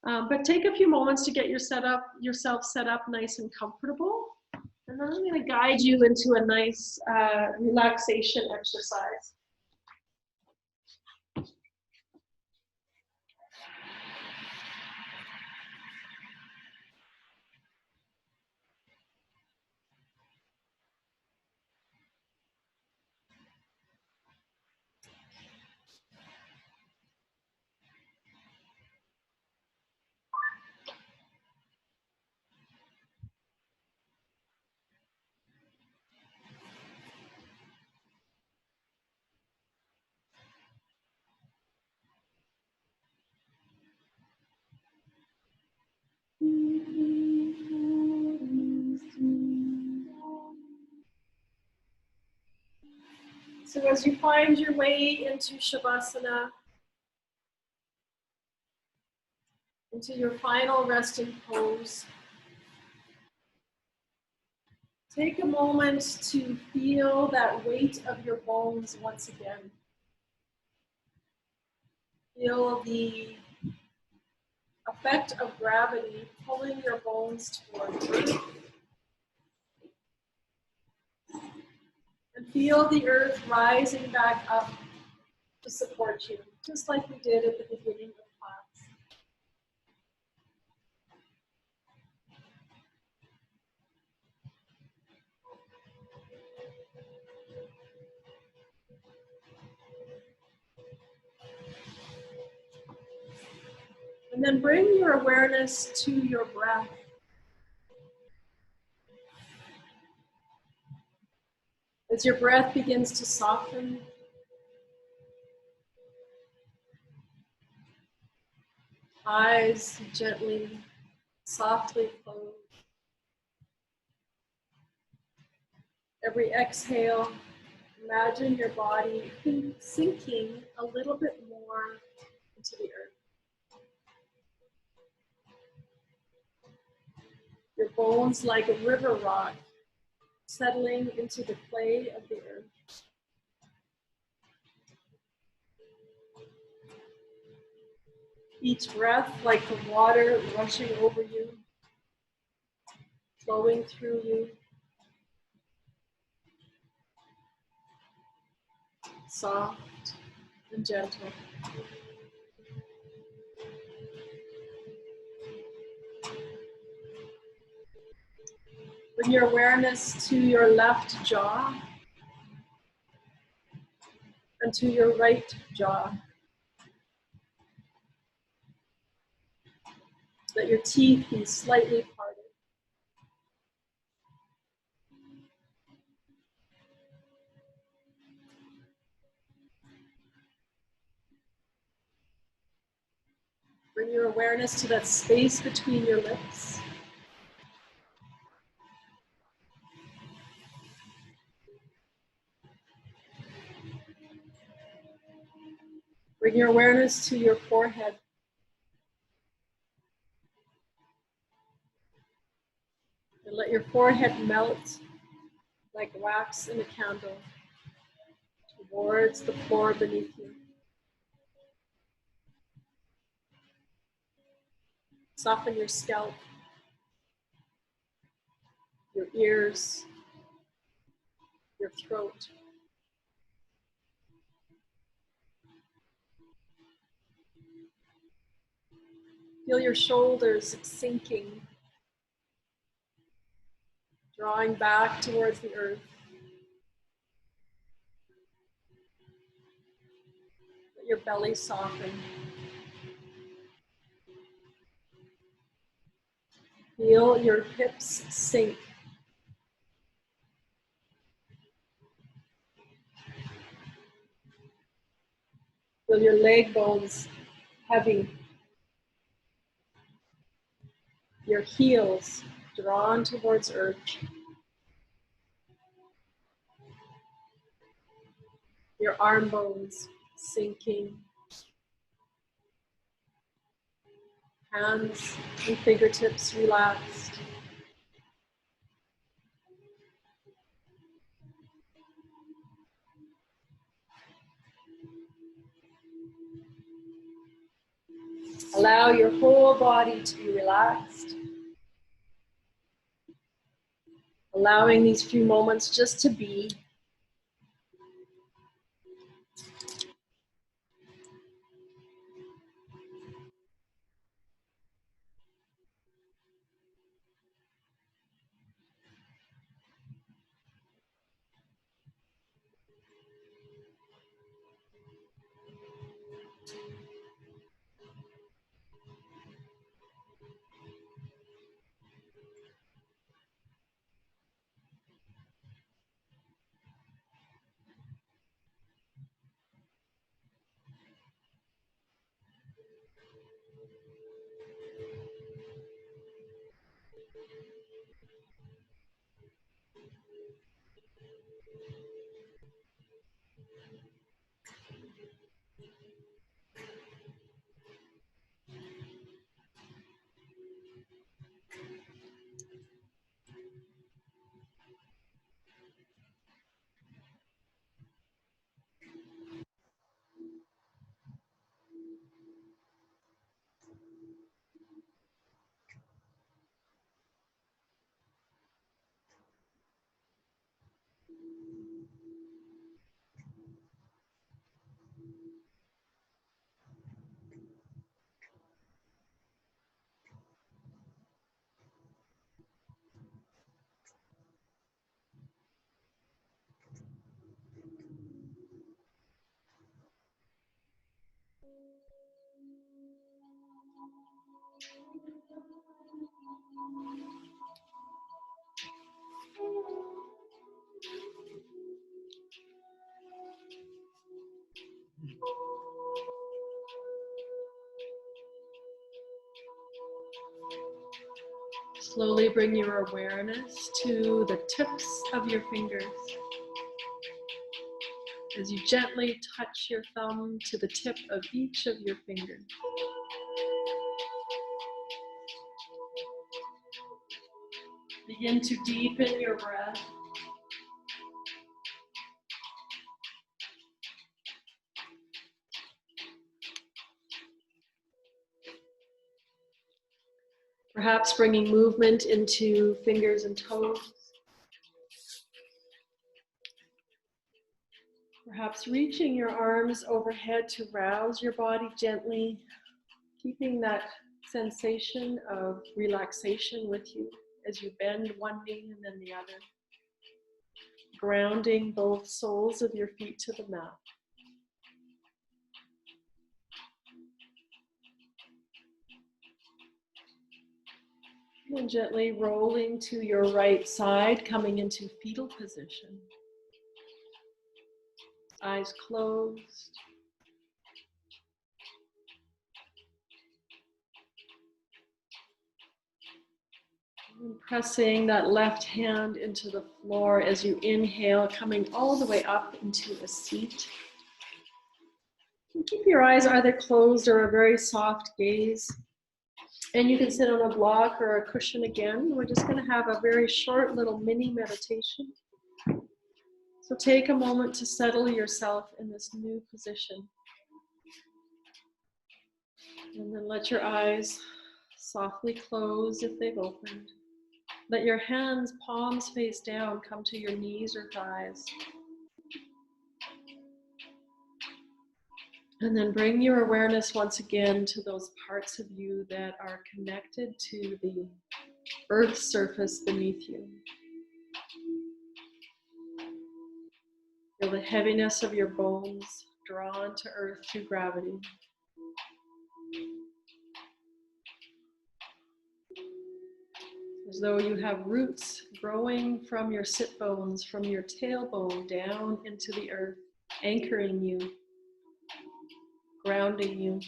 But take a few moments to get yourself set up nice and comfortable. And then I'm going to guide you into a nice relaxation exercise. So as you find your way into Shavasana, into your final resting pose. Take a moment to feel that weight of your bones once again. Feel the effect of gravity pulling your bones towards earth. And feel the earth rising back up to support you, just like we did at the beginning of class. And then bring your awareness to your breath. As your breath begins to soften, eyes gently, softly close. Every exhale, imagine your body sinking a little bit more into the earth. Your bones like a river rock settling into the clay of the earth. Each breath like the water rushing over you, flowing through you. Soft and gentle. Bring your awareness to your left jaw and to your right jaw. Let your teeth be slightly parted. Bring your awareness to that space between your lips. Bring your awareness to your forehead. And let your forehead melt like wax in a candle towards the floor beneath you. Soften your scalp, your ears, your throat. Feel your shoulders sinking, drawing back towards the earth. Let your belly soften. Feel your hips sink. Feel your leg bones heavy. Your heels drawn towards earth. Your arm bones sinking. Hands and fingertips relaxed. Allow your whole body to be relaxed. Allowing these few moments just to be. Slowly bring your awareness to the tips of your fingers. As you gently touch your thumb to the tip of each of your fingers. Begin to deepen your breath. Perhaps bringing movement into fingers and toes. Perhaps reaching your arms overhead to rouse your body gently, keeping that sensation of relaxation with you as you bend one knee and then the other. Grounding both soles of your feet to the mat. And gently rolling to your right side, coming into fetal position. Eyes closed. And pressing that left hand into the floor as you inhale, coming all the way up into a seat. And keep your eyes either closed or a very soft gaze. And you can sit on a block or a cushion again. We're just going to have a very short little mini meditation. So take a moment to settle yourself in this new position. And then let your eyes softly close if they've opened. Let your hands, palms face down, come to your knees or thighs. And then bring your awareness once again to those parts of you that are connected to the earth surface beneath you. Feel the heaviness of your bones drawn to earth through gravity. As though you have roots growing from your sit bones, from your tailbone down into the earth, anchoring you, grounding you.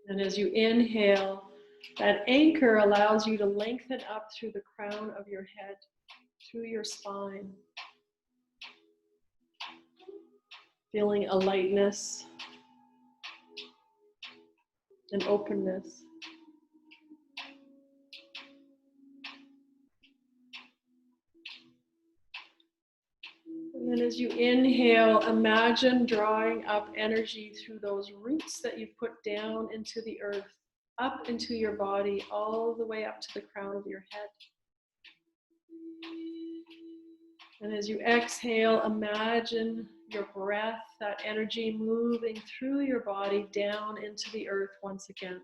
And as you inhale, that anchor allows you to lengthen up through the crown of your head, through your spine. Feeling a lightness, an openness. And then as you inhale, imagine drawing up energy through those roots that you've put down into the earth, up into your body, all the way up to the crown of your head. And as you exhale, imagine your breath, that energy moving through your body down into the earth once again.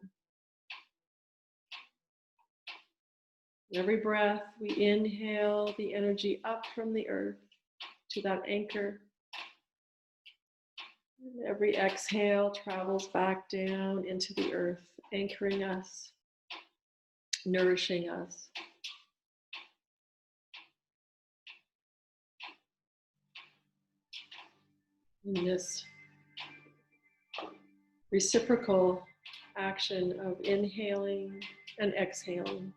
Every breath, we inhale the energy up from the earth to that anchor. And every exhale travels back down into the earth, anchoring us, nourishing us. In this reciprocal action of inhaling and exhaling.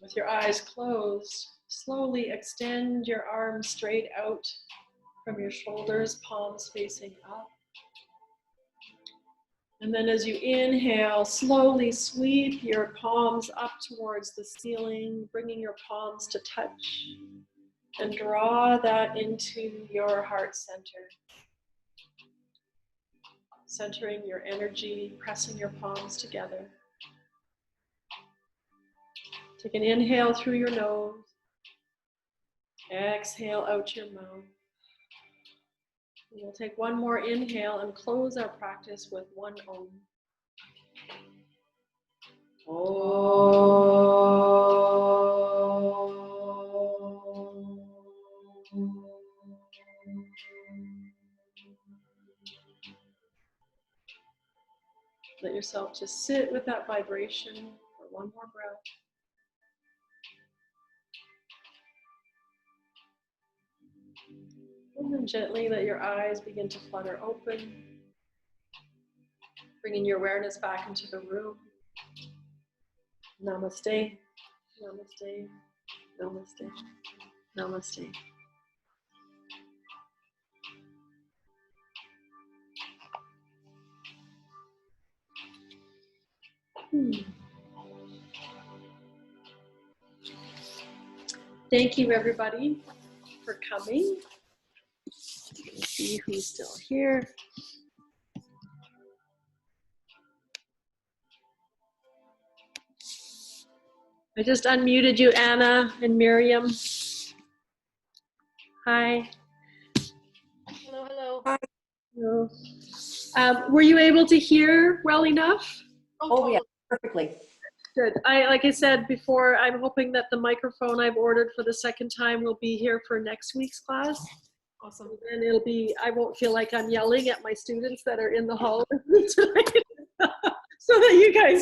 With your eyes closed, slowly extend your arms straight out from your shoulders, palms facing up. And then as you inhale, slowly sweep your palms up towards the ceiling, bringing your palms to touch. And draw that into your heart center. Centering your energy, pressing your palms together. Take an inhale through your nose. Exhale out your mouth. We'll take one more inhale and close our practice with one Om. Om. yourself to sit with that vibration for one more breath. And then gently let your eyes begin to flutter open, bringing your awareness back into the room. Namaste, namaste, namaste, namaste. Thank you, everybody, for coming. Let's see who's still here. I just unmuted you, Anna and Miriam. Hi. Hello, hello. Hi. Hello. Were you able to hear well enough? Oh yeah, perfectly. Good. Like I said before, I'm hoping that the microphone I've ordered for the second time will be here for next week's class. Awesome. And it'll be, I won't feel like I'm yelling at my students that are in the hall with me tonight. So that you guys